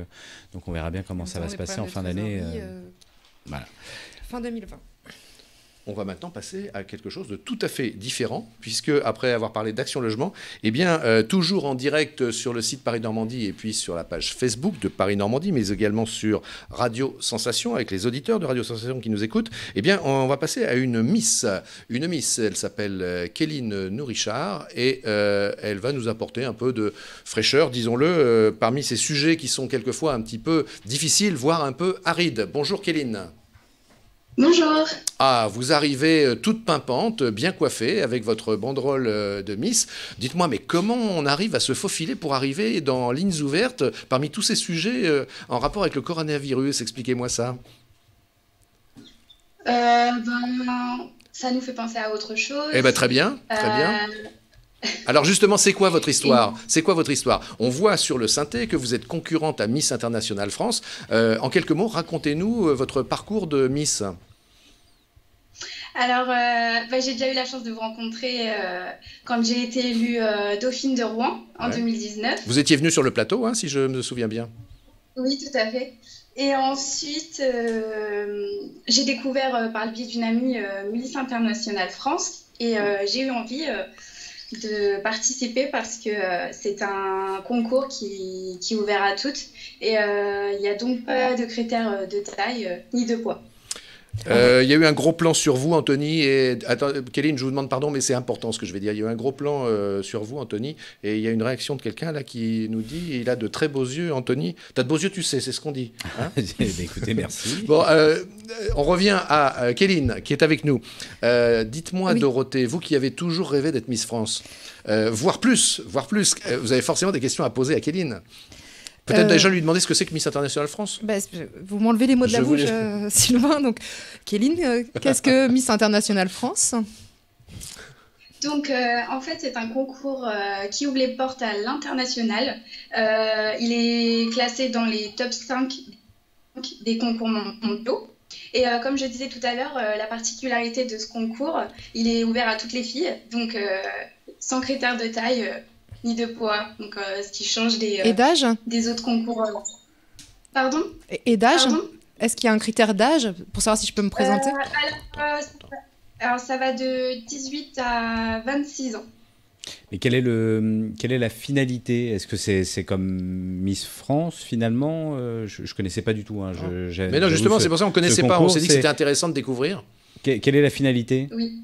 on verra bien comment ça va se passer en fin d'année. Voilà. Fin 2020. On va maintenant passer à quelque chose de tout à fait différent, puisque après avoir parlé d'Action Logement, eh bien, toujours en direct sur le site Paris Normandie et puis sur la page Facebook de Paris Normandie, mais également sur Radio Sensation, avec les auditeurs de Radio Sensation qui nous écoutent, eh bien, on va passer à une Miss. Une Miss, elle s'appelle Kéline Nourichard et elle va nous apporter un peu de fraîcheur, disons-le, parmi ces sujets qui sont quelquefois un petit peu difficiles, voire un peu arides. Bonjour Kéline. Bonjour. Ah, vous arrivez toute pimpante, bien coiffée, avec votre banderole de Miss. Dites-moi, mais comment on arrive à se faufiler pour arriver dans Lignes ouvertes parmi tous ces sujets en rapport avec le coronavirus? Expliquez-moi ça. Ça nous fait penser à autre chose. Eh bien, très bien, très bien. Alors justement, c'est quoi votre histoire? C'est quoi votre histoire? On voit sur le synthé que vous êtes concurrente à Miss International France. En quelques mots, racontez-nous votre parcours de Miss. Alors, j'ai déjà eu la chance de vous rencontrer quand j'ai été élue Dauphine de Rouen en 2019. Vous étiez venue sur le plateau, hein, si je me souviens bien. Oui, tout à fait. Et ensuite, j'ai découvert par le biais d'une amie Miss International France et j'ai eu envie de participer parce que c'est un concours qui est ouvert à toutes et il n'y a donc pas de critères de taille ni de poids. Il y a eu un gros plan sur vous, Anthony. Et attends, Kéline, je vous demande pardon, mais c'est important ce que je vais dire. Il y a eu un gros plan sur vous, Anthony, et il y a une réaction de quelqu'un là qui nous dit il a de très beaux yeux, Anthony. T'as de beaux yeux, tu sais, c'est ce qu'on dit. Hein. Écoutez, merci. Bon, on revient à Kéline qui est avec nous. Dites-moi, oui. Dorothée, vous qui avez toujours rêvé d'être Miss France, voire plus, vous avez forcément des questions à poser à Kéline. Peut-être déjà lui demander ce que c'est que Miss International France. Vous m'enlevez les mots de la bouche, Sylvain. Donc, Kéline, qu'est-ce que Miss International France? Donc, en fait, c'est un concours qui ouvre les portes à l'international. Il est classé dans les top 5 des concours mondiaux. Et comme je disais tout à l'heure, la particularité de ce concours, il est ouvert à toutes les filles. Donc, sans critères de taille. Ni de poids, donc ce qui change des autres concours. Pardon? Et d'âge? Est-ce qu'il y a un critère d'âge pour savoir si je peux me présenter? Alors ça va de 18 à 26 ans. Mais quelle est la finalité? Est-ce que c'est comme Miss France finalement? Je ne connaissais pas du tout. Hein. Mais non, justement, c'est pour ça qu'on ne connaissait pas. On s'est dit que c'était intéressant de découvrir. Quelle est la finalité? Oui.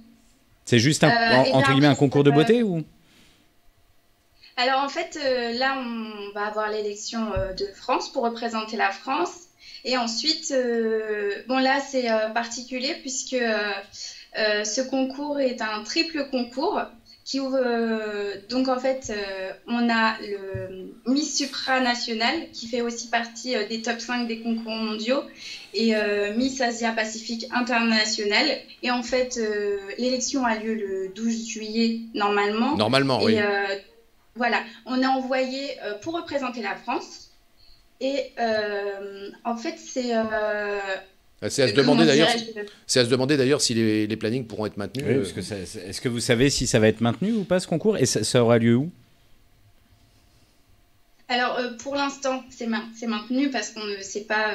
C'est juste entre guillemets un concours de beauté ou? Alors en fait, là, on va avoir l'élection de France pour représenter la France. Et ensuite, là, c'est particulier puisque ce concours est un triple concours qui ouvre... donc en fait, on a le Miss Supranational qui fait aussi partie des top 5 des concours mondiaux et Miss Asia-Pacifique International. Et en fait, l'élection a lieu le 12 juillet normalement. Normalement, oui. Voilà, on est envoyé pour représenter la France et en fait c'est à se demander d'ailleurs si les plannings pourront être maintenus. Oui, parce que est-ce que vous savez si ça va être maintenu ou pas ce concours et ça aura lieu où? Alors pour l'instant c'est maintenu parce qu'on ne sait pas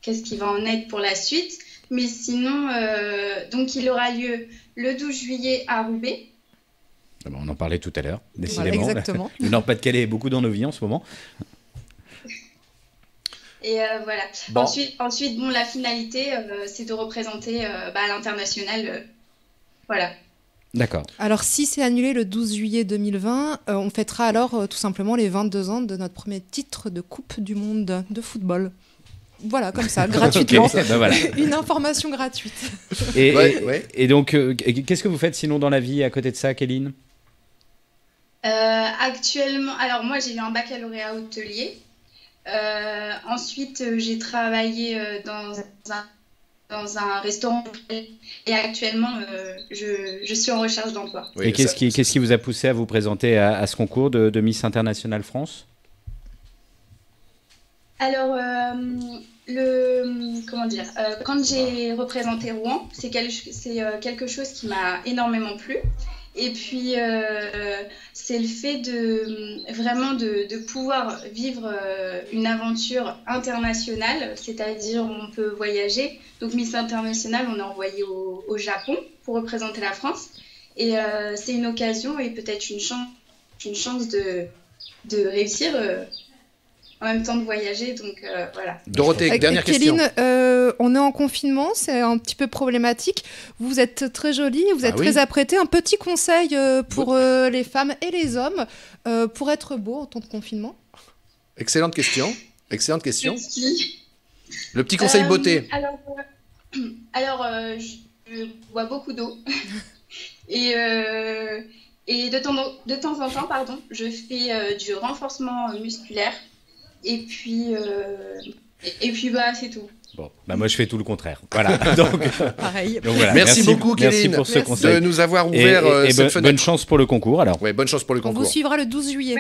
qu'est-ce qui va en être pour la suite, mais sinon donc il aura lieu le 12 juillet à Roubaix. On en parlait tout à l'heure, décidément. Voilà, exactement. Le Nord-Pas-de-Calais est beaucoup dans nos vies en ce moment. Et voilà. Bon. Ensuite, la finalité, c'est de représenter à l'international. Voilà. D'accord. Alors, si c'est annulé le 12 juillet 2020, on fêtera alors tout simplement les 22 ans de notre premier titre de Coupe du Monde de football. Voilà, comme ça, gratuitement. Okay, voilà. Une information gratuite. Et donc, qu'est-ce que vous faites sinon dans la vie à côté de ça, Kéline? Actuellement, alors moi j'ai eu un baccalauréat hôtelier. Ensuite, j'ai travaillé dans un restaurant et actuellement, je suis en recherche d'emploi. Oui, et qu'est-ce qui vous a poussé à vous présenter à ce concours de Miss International France? Alors, quand j'ai représenté Rouen, c'est quelque chose qui m'a énormément plu. Et puis, c'est le fait de pouvoir vivre une aventure internationale, c'est-à-dire on peut voyager. Donc Miss International, on est envoyé au Japon pour représenter la France. Et c'est une occasion et peut-être une chance de réussir en même temps de voyager. Donc voilà. Dorothée, dernière question. Kéline, on est en confinement, c'est un petit peu problématique. Vous êtes très jolie, vous êtes très apprêtée. Un petit conseil pour les femmes et les hommes pour être beau en temps de confinement? Excellente question. Le petit conseil beauté. Alors, Alors, je bois beaucoup d'eau. Et, de temps en temps, pardon, je fais du renforcement musculaire. Et puis bah, c'est tout. Bon, bah moi je fais tout le contraire. Voilà. Donc, Pareil. donc voilà. Merci beaucoup, Kéline, merci pour ce Merci. conseil. de nous avoir ouvert cette fenêtre. Bonne chance pour le concours alors. Ouais, bonne chance pour le On vous concours. suivra le 12 juillet.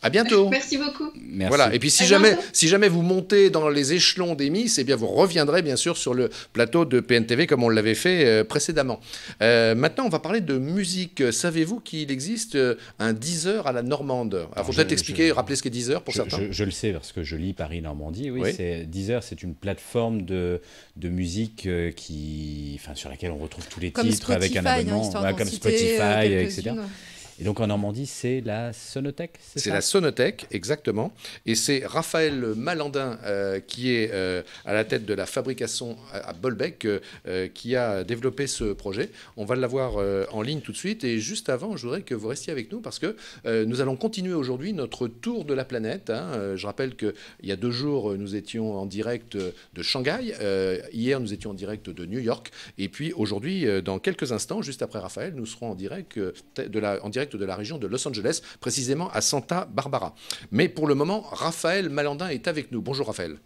À bientôt. Merci beaucoup. Merci. Voilà. Et puis si À jamais, bientôt. si jamais vous montez dans les échelons des Miss, eh bien vous reviendrez bien sûr sur le plateau de PNTV comme on l'avait fait précédemment. Maintenant, on va parler de musique. Savez-vous qu'il existe un Deezer à la normande? Il faut peut-être expliquer, rappeler ce qu'est Deezer pour certains. Je le sais parce que je lis Paris-Normandie. Oui, Oui. Deezer, c'est une plateforme de musique sur laquelle on retrouve tous les Comme titres avec un Spotify, hein, abonnement, histoire voilà, d'en comme citer, Spotify, quelques-unes. etc. Et donc en Normandie, c'est la Sonothèque, c'est C'est ça la Sonothèque, exactement. Et c'est Raphaël Malandin qui est à la tête de la fabrication à Bolbec qui a développé ce projet. On va l'avoir en ligne tout de suite. Et juste avant, je voudrais que vous restiez avec nous parce que nous allons continuer aujourd'hui notre tour de la planète. Je rappelle qu'il y a 2 jours, nous étions en direct de Shanghai. Hier, nous étions en direct de New York. Et puis aujourd'hui, dans quelques instants, juste après Raphaël, nous serons en direct de la région de Los Angeles, précisément à Santa Barbara. Mais pour le moment, Raphaël Malandin est avec nous. Bonjour Raphaël.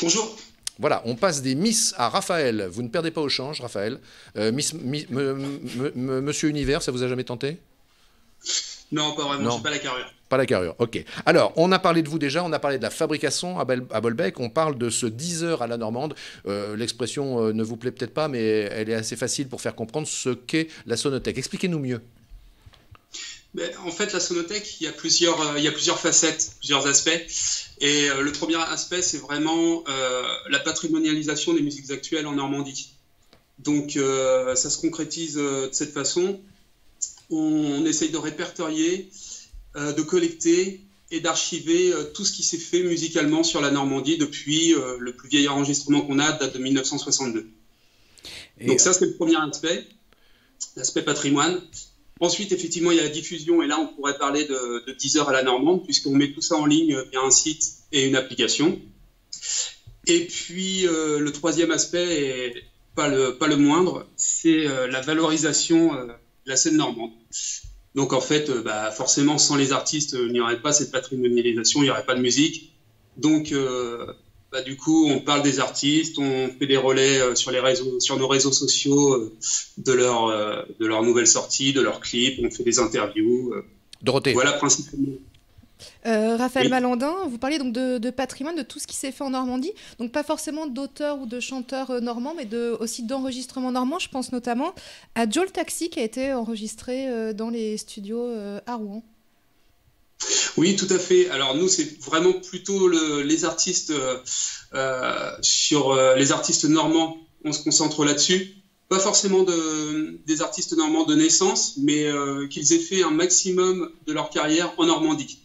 Bonjour. Voilà, on passe des Miss à Raphaël. Vous ne perdez pas au change, Raphaël. Monsieur Univers, ça vous a jamais tenté? Non, pas vraiment, Non. j'ai pas la carrure. Pas la carrure, ok. Alors, on a parlé de vous déjà, on a parlé de la fabrication à Bolbec, on parle de ce Deezer à la normande. L'expression ne vous plaît peut-être pas, mais elle est assez facile pour faire comprendre ce qu'est la Sonothèque. Expliquez-nous mieux. En fait, la Sonothèque, il y a plusieurs facettes, plusieurs aspects. Et le premier aspect, c'est vraiment la patrimonialisation des musiques actuelles en Normandie. Donc, ça se concrétise de cette façon. On essaye de répertorier, de collecter et d'archiver tout ce qui s'est fait musicalement sur la Normandie depuis le plus vieil enregistrement qu'on a, date de 1962. Donc ça, c'est le premier aspect, l'aspect patrimoine. Ensuite, effectivement, il y a la diffusion, et là, on pourrait parler de Deezer à la normande, puisqu'on met tout ça en ligne via un site et une application. Et puis, le troisième aspect, et pas le moindre, c'est la valorisation de la scène normande. Donc, en fait, forcément, sans les artistes, il n'y aurait pas cette patrimonialisation, il n'y aurait pas de musique. Donc, du coup, on parle des artistes, on fait des relais sur nos réseaux sociaux de leurs nouvelles sorties, de leurs clips, on fait des interviews. Dorothée. Voilà principalement. Raphaël Oui. Malandin, vous parliez donc de patrimoine, de tout ce qui s'est fait en Normandie, donc pas forcément d'auteurs ou de chanteurs normands, mais aussi d'enregistrements normands. Je pense notamment à Joe le Taxi qui a été enregistré dans les studios à Rouen. Oui, tout à fait. Alors nous, c'est vraiment plutôt les artistes les artistes normands. On se concentre là-dessus. Pas forcément des artistes normands de naissance, mais qu'ils aient fait un maximum de leur carrière en Normandie.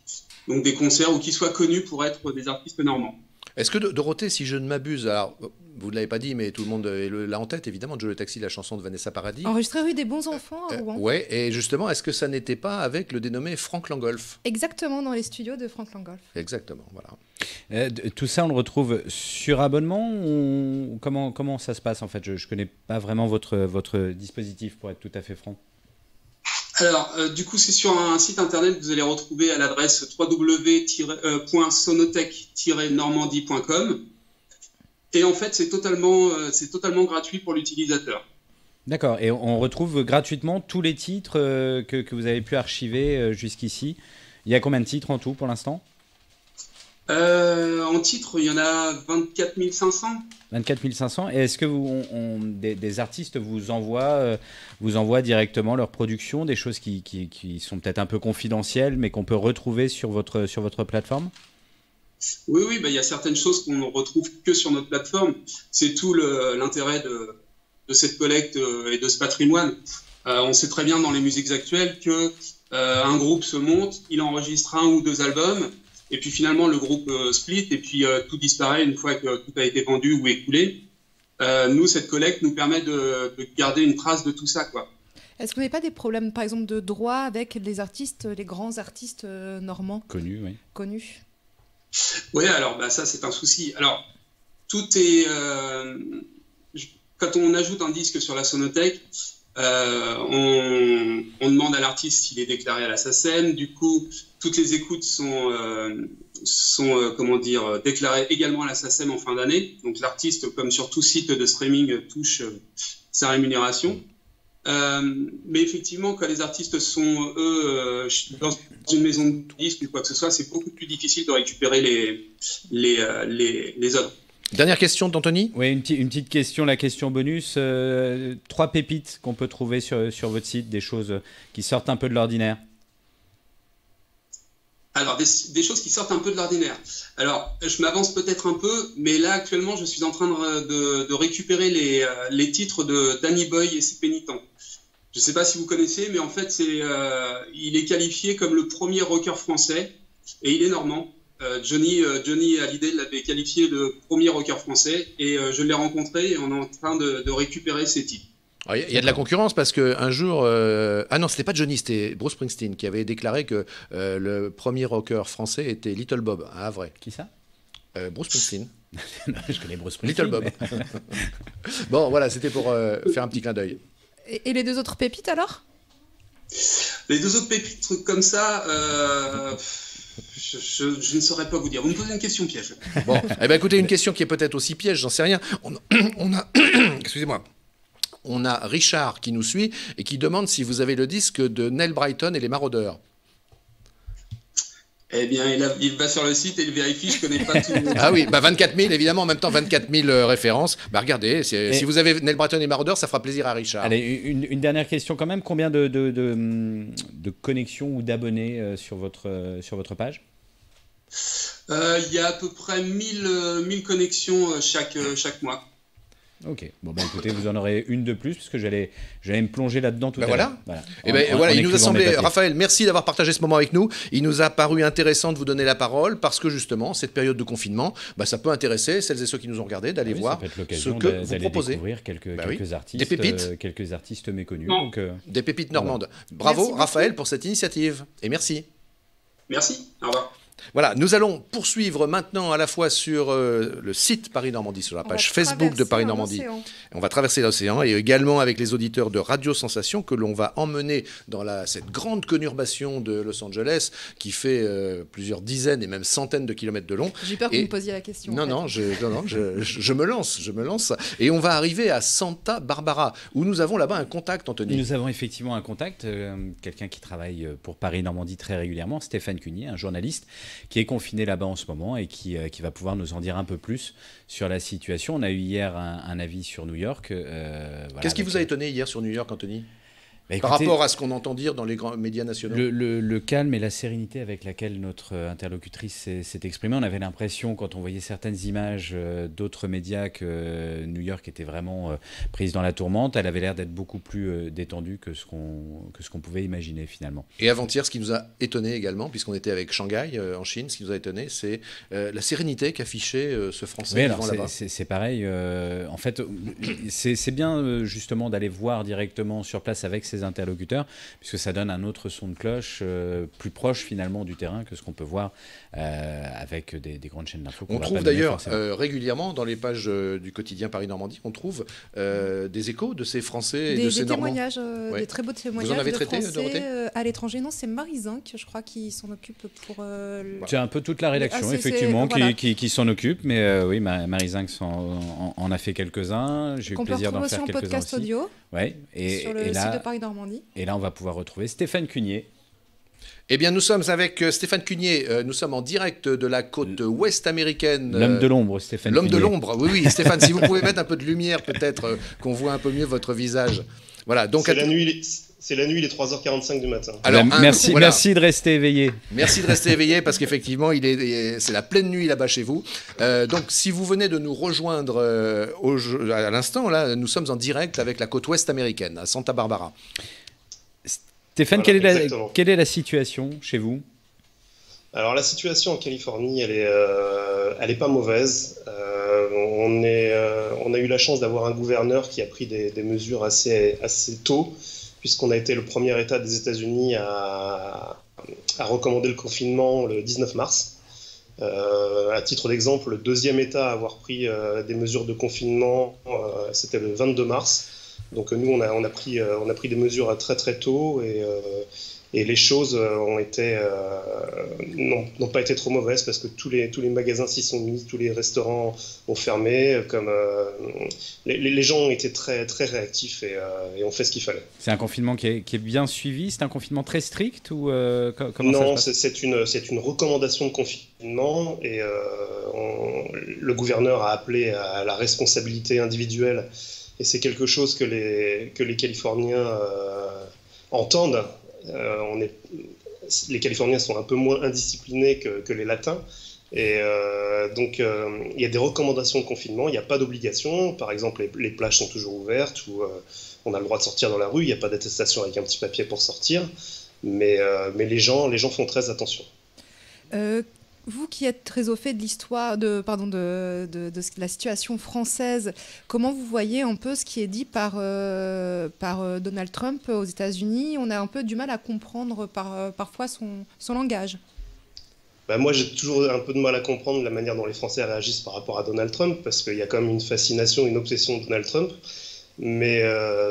Donc des concerts ou qu'ils soient connus pour être des artistes normands. Est-ce que Dorothée, si je ne m'abuse, alors vous ne l'avez pas dit, mais tout le monde l'a en tête, évidemment, Joe le Taxi, la chanson de Vanessa Paradis. Enregistré rue des Bons Enfants à Rouen. Ouais, et justement, est-ce que ça n'était pas avec le dénommé Franck Langolf? Exactement, dans les studios de Franck Langolf. Exactement, voilà. Tout ça, on le retrouve sur abonnement ou comment ça se passe en fait? Je ne connais pas vraiment votre dispositif, pour être tout à fait franc. Alors, du coup, c'est sur un site internet que vous allez retrouver à l'adresse www.sonotech-normandie.com. Et en fait, c'est totalement gratuit pour l'utilisateur. D'accord, et on retrouve gratuitement tous les titres que vous avez pu archiver jusqu'ici. Il y a combien de titres en tout pour l'instant? En titre, il y en a 24 500. 24 500. Et est-ce que des artistes vous envoient directement leur production, des choses qui sont peut-être un peu confidentielles, mais qu'on peut retrouver sur votre plateforme? Oui, il y a certaines choses qu'on ne retrouve que sur notre plateforme. C'est tout l'intérêt de cette collecte et de ce patrimoine. On sait très bien dans les musiques actuelles que un groupe se monte, il enregistre 1 ou 2 albums, et puis finalement le groupe split, et puis tout disparaît une fois que tout a été vendu ou écoulé. Nous, cette collecte nous permet de garder une trace de tout ça, quoi. Est-ce qu'on n'a pas des problèmes, par exemple, de droit avec les artistes, les grands artistes normands Connus, oui. Connus. Oui, alors ça, c'est un souci. Alors, tout est... quand on ajoute un disque sur la sonothèque, on demande à l'artiste s'il est déclaré à la SACEM. Du coup, toutes les écoutes sont déclarées également à la SACEM en fin d'année. Donc l'artiste, comme sur tout site de streaming, touche sa rémunération. Mais effectivement, quand les artistes sont, eux, dans une maison de disques ou quoi que ce soit, c'est beaucoup plus difficile de récupérer les œuvres. Dernière question d'Anthony. Oui, une petite question, la question bonus. 3 pépites qu'on peut trouver sur votre site, des choses qui sortent un peu de l'ordinaire. Alors, des choses qui sortent un peu de l'ordinaire. Alors, je m'avance peut-être un peu, mais là, actuellement, je suis en train de récupérer les titres de Danny Boy et ses pénitents. Je ne sais pas si vous connaissez, mais en fait, il est qualifié comme le premier rocker français, et il est normand. Johnny Hallyday l'avait qualifié de premier rocker français, et je l'ai rencontré, et on est en train de récupérer ses titres. Il y a de la concurrence parce qu'un jour... Ah non, c'était pas Johnny, c'était Bruce Springsteen qui avait déclaré que le premier rocker français était Little Bob, à Havre. Qui ça? Bruce Springsteen. Non, je connais Bruce Springsteen. Little Bob. Bon, voilà, c'était pour faire un petit clin d'œil. Et les 2 autres pépites alors? Les 2 autres pépites comme ça... Je ne saurais pas vous dire. Vous me posez une question piège. Bon, eh ben écoutez, une question qui est peut-être aussi piège, j'en sais rien. On a excusez-moi. On a Richard qui nous suit et qui demande si vous avez le disque de Nell Brighton et les Maraudeurs. Eh bien, il va sur le site et il vérifie, je ne connais pas tout. Ah oui, 24 000, évidemment, en même temps 24 000 références. Regardez, si vous avez Nell Brighton et les Maraudeurs, ça fera plaisir à Richard. Allez, une dernière question quand même. Combien de connexions ou d'abonnés sur votre page? Il y a à peu près 1000 connexions chaque mois. Ok, bon bah écoutez, vous en aurez une de plus parce que j'allais me plonger là-dedans tout à l'heure. Voilà. Et voilà, il nous a semblé, Raphaël, merci d'avoir partagé ce moment avec nous. Il nous a paru intéressant de vous donner la parole parce que justement, cette période de confinement, ça peut intéresser celles et ceux qui nous ont regardés d'aller voir ce que vous proposez. Découvrir quelques artistes, des pépites, quelques artistes méconnus. Donc, des pépites normandes. Bravo, merci Raphaël, pour cette initiative et merci. Merci. Au revoir. Voilà, nous allons poursuivre maintenant à la fois sur le site Paris Normandie, sur la page Facebook de Paris Normandie. On va traverser l'océan et également avec les auditeurs de Radio Sensation que l'on va emmener dans cette grande conurbation de Los Angeles qui fait plusieurs dizaines et même centaines de kilomètres de long. J'ai peur que vous me posiez la question. Non, je me lance. Et on va arriver à Santa Barbara où nous avons là-bas un contact, Anthony. Nous avons effectivement un contact, quelqu'un qui travaille pour Paris Normandie très régulièrement, Stéphane Cugnier, un journaliste qui est confiné là-bas en ce moment et qui va pouvoir nous en dire un peu plus sur la situation. On a eu hier un avis sur New York. Qu'est-ce qui vous a étonné hier sur New York, Anthony ? Écoutez, par rapport à ce qu'on entend dire dans les grands médias nationaux. Le calme et la sérénité avec laquelle notre interlocutrice s'est exprimée, on avait l'impression, quand on voyait certaines images d'autres médias, que New York était vraiment prise dans la tourmente. Elle avait l'air d'être beaucoup plus détendue que ce qu'on pouvait imaginer finalement. Et avant-hier, ce qui nous a étonné également, puisqu'on était avec Shanghai en Chine, ce qui nous a étonné, c'est la sérénité qu'affichait ce Français vivant là-bas. C'est pareil. En fait, c'est bien justement d'aller voir directement sur place avec ses interlocuteurs, puisque ça donne un autre son de cloche plus proche finalement du terrain que ce qu'on peut voir avec des grandes chaînes d'infos. On trouve d'ailleurs régulièrement dans les pages du quotidien Paris Normandie, on trouve des échos de ces Français et de ces Normands. Des très beaux témoignages. Vous en avez de traité, Français Dorothée à l'étranger. Non, c'est Marie Zinc, je crois, qui s'en occupe pour... C'est un peu toute la rédaction, effectivement, qui s'en occupe, mais oui, Marie Zinc en a fait quelques-uns. J'ai eu le plaisir d'en faire quelques-uns aussi. Podcast audio. Ouais, sur le site de Paris Normandie. Et là, on va pouvoir retrouver Stéphane Cugnier. Eh bien, nous sommes avec Stéphane Cugnier. Nous sommes en direct de la côte ouest américaine. L'homme de l'ombre, Stéphane Cugnier. L'homme de l'ombre, oui. Stéphane, si vous pouvez mettre un peu de lumière, peut-être, qu'on voit un peu mieux votre visage. Voilà. Donc, c'est la nuit, il est 3h45 du matin. Alors, merci de rester éveillé. Merci de rester éveillé parce qu'effectivement, c'est la pleine nuit là-bas chez vous. Donc, si vous venez de nous rejoindre à l'instant, là, nous sommes en direct avec la côte ouest américaine, à Santa Barbara. Stéphane, voilà, quelle est la situation chez vous ? Alors, la situation en Californie, elle est pas mauvaise. On a eu la chance d'avoir un gouverneur qui a pris des mesures assez tôt, puisqu'on a été le premier État des États-Unis à recommander le confinement le 19 mars. À titre d'exemple, le deuxième État à avoir pris des mesures de confinement, c'était le 22 mars. Donc nous, on a pris des mesures très très tôt et les choses n'ont pas été trop mauvaises parce que tous les magasins s'y sont mis, tous les restaurants ont fermé. Les gens ont été très, très réactifs et ont fait ce qu'il fallait. C'est un confinement qui est bien suivi? C'est un confinement très strict ou comment Non, ça se passe? c'est une recommandation de confinement et le gouverneur a appelé à la responsabilité individuelle et c'est quelque chose que les Californiens entendent. Les Californiens sont un peu moins indisciplinés que les Latins. Et donc, il y a des recommandations de confinement, il n'y a pas d'obligation. Par exemple, les plages sont toujours ouvertes, où on a le droit de sortir dans la rue, il n'y a pas d'attestation avec un petit papier pour sortir. Mais les gens font très attention. Vous qui êtes très au fait de l'histoire, de la situation française, comment vous voyez un peu ce qui est dit par Donald Trump aux États-Unis? On a un peu du mal à comprendre parfois son langage. Moi, j'ai toujours un peu de mal à comprendre la manière dont les Français réagissent par rapport à Donald Trump, parce qu'il y a quand même une fascination, une obsession de Donald Trump. Mais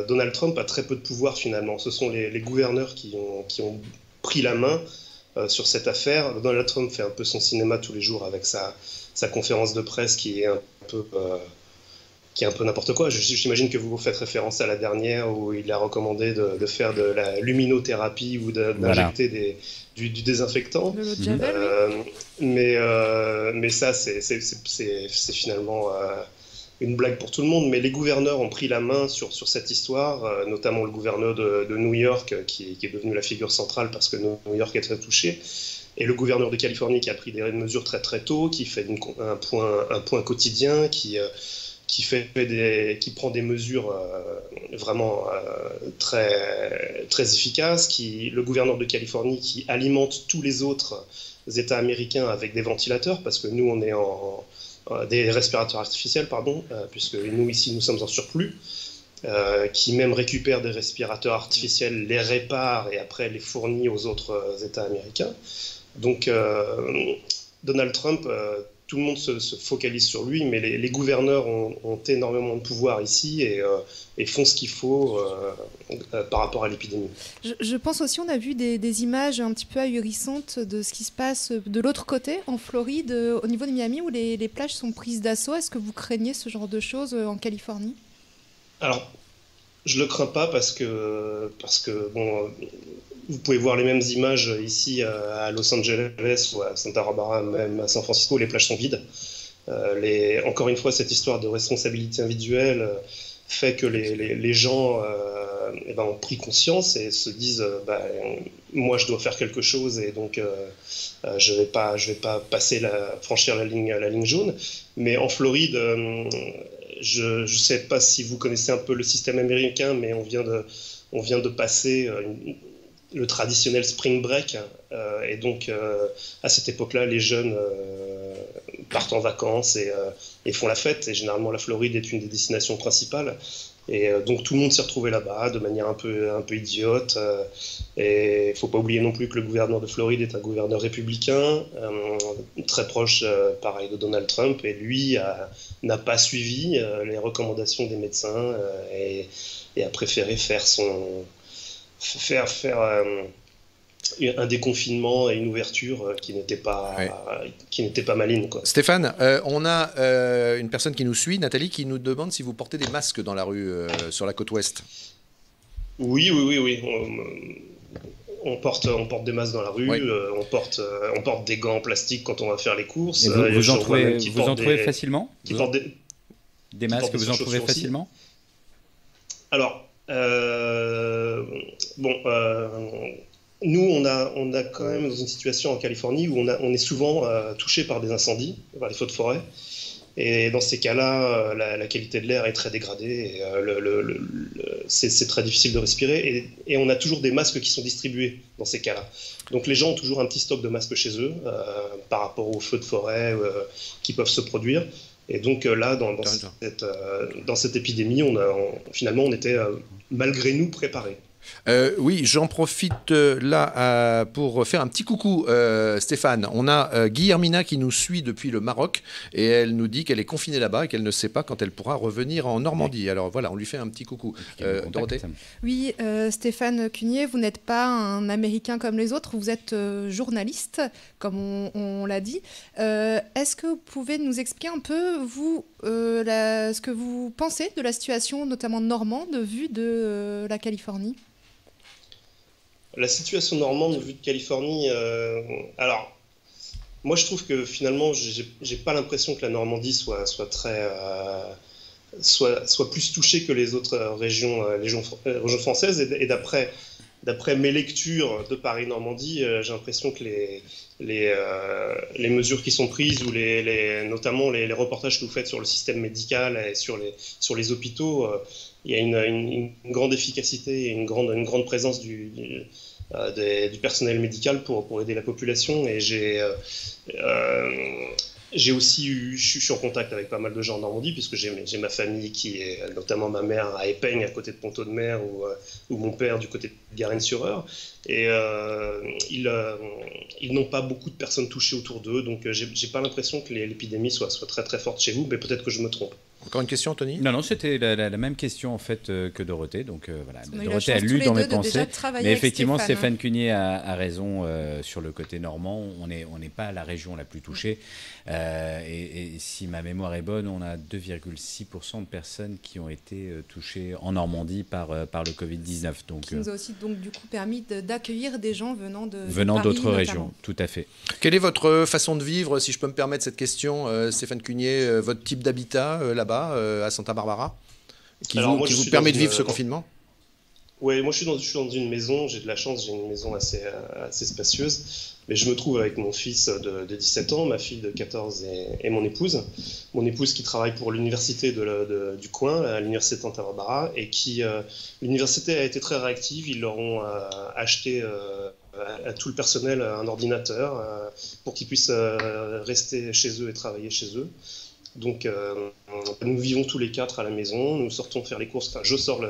Donald Trump a très peu de pouvoir finalement. Ce sont les gouverneurs qui ont pris la main sur cette affaire. Donald Trump fait un peu son cinéma tous les jours avec sa conférence de presse qui est un peu n'importe quoi. J'imagine que vous faites référence à la dernière où il a recommandé de faire de la luminothérapie ou d'injecter du désinfectant. De l'eau de Javel, mais ça, c'est finalement une blague pour tout le monde. Mais les gouverneurs ont pris la main sur cette histoire, notamment le gouverneur de New York, qui est devenu la figure centrale parce que New York est très touché. Et le gouverneur de Californie qui a pris des mesures très très tôt, qui fait un point quotidien, qui prend des mesures vraiment très, très efficaces, le gouverneur de Californie qui alimente tous les autres États américains avec des ventilateurs, parce que nous on est des respirateurs artificiels, puisque nous ici nous sommes en surplus, qui même récupère des respirateurs artificiels, les répare et après les fournit aux autres États américains. Donc Donald Trump, tout le monde se focalise sur lui, mais les gouverneurs ont énormément de pouvoir ici et font ce qu'il faut par rapport à l'épidémie. Je pense aussi, on a vu des images un petit peu ahurissantes de ce qui se passe de l'autre côté, en Floride, au niveau de Miami, où les plages sont prises d'assaut. Est-ce que vous craignez ce genre de choses en Californie? Alors, je le crains pas parce que bon, vous pouvez voir les mêmes images ici à Los Angeles ou à Santa Barbara, même à San Francisco, les plages sont vides. Encore une fois, cette histoire de responsabilité individuelle fait que les gens ont pris conscience et se disent moi je dois faire quelque chose et donc je vais pas franchir la ligne jaune. Mais en Floride, je ne sais pas si vous connaissez un peu le système américain, mais on vient de passer le traditionnel spring break, et donc à cette époque-là, les jeunes partent en vacances et font la fête, et généralement la Floride est une des destinations principales, et donc tout le monde s'est retrouvé là-bas de manière un peu idiote, et il ne faut pas oublier non plus que le gouverneur de Floride est un gouverneur républicain, très proche pareil de Donald Trump, et lui n'a pas suivi les recommandations des médecins et a préféré faire un déconfinement et une ouverture qui n'était pas maligne, quoi. Stéphane, on a une personne qui nous suit, Nathalie, qui nous demande si vous portez des masques dans la rue sur la côte ouest. Oui. On porte des masques dans la rue, oui. On porte des gants en plastique quand on va faire les courses. Et vous en trouvez facilement? Des masques que vous en trouvez facilement? Alors, nous, on a quand même dans une situation en Californie où on est souvent touché par des incendies, par les feux de forêt. Et dans ces cas-là, la qualité de l'air est très dégradée. C'est très difficile de respirer. Et on a toujours des masques qui sont distribués dans ces cas-là. Donc les gens ont toujours un petit stock de masques chez eux par rapport aux feux de forêt qui peuvent se produire. Et donc là, dans cette épidémie, finalement, on était malgré nous préparés. Oui, j'en profite pour faire un petit coucou, Stéphane. On a Guillermina qui nous suit depuis le Maroc et elle nous dit qu'elle est confinée là-bas et qu'elle ne sait pas quand elle pourra revenir en Normandie. Alors voilà, on lui fait un petit coucou. Dorothée ? Oui, Stéphane Cunier, vous n'êtes pas un Américain comme les autres, vous êtes journaliste, comme on l'a dit. Est-ce que vous pouvez nous expliquer un peu, vous, ce que vous pensez de la situation, notamment normande, vue de la Californie ? La situation normande vue de Californie, alors moi je trouve que finalement j'ai pas l'impression que la Normandie soit plus touchée que les autres régions françaises et d'après mes lectures de Paris-Normandie, j'ai l'impression que les mesures qui sont prises ou notamment les reportages que vous faites sur le système médical et sur les hôpitaux, il y a une grande efficacité et une grande présence du personnel médical pour aider la population. Et je suis en contact avec pas mal de gens en Normandie, puisque j'ai ma famille qui est, notamment ma mère à Épeigne, à côté de Pont-Audemer, ou mon père du côté de Garennes-sur-Eure. Et ils n'ont pas beaucoup de personnes touchées autour d'eux, donc j'ai pas l'impression que l'épidémie soit très très forte chez vous, mais peut-être que je me trompe. Encore une question, Tony ? Non, c'était la même question en fait que Dorothée. Donc voilà, Dorothée a lu dans mes pensées. Mais effectivement, Stéphane Cunier a raison sur le côté normand. On n'est pas la région la plus touchée. Et si ma mémoire est bonne, on a 2,6% de personnes qui ont été touchées en Normandie par le Covid-19. Donc, qui nous a aussi donc du coup permis d'accueillir des gens venant d'autres régions. Tout à fait. Quelle est votre façon de vivre, si je peux me permettre cette question, Stéphane Cunier, votre type d'habitat là-bas à Santa Barbara, qui vous permet de vivre ce confinement ? Oui, moi je suis dans une maison, j'ai de la chance, j'ai une maison assez spacieuse, mais je me trouve avec mon fils de 17 ans, ma fille de 14 et mon épouse. Mon épouse qui travaille pour l'université du coin, à l'université de Santa Barbara, et l'université a été très réactive, ils leur ont acheté à tout le personnel un ordinateur pour qu'ils puissent rester chez eux et travailler chez eux. Donc nous vivons tous les 4 à la maison, nous sortons faire les courses, enfin je sors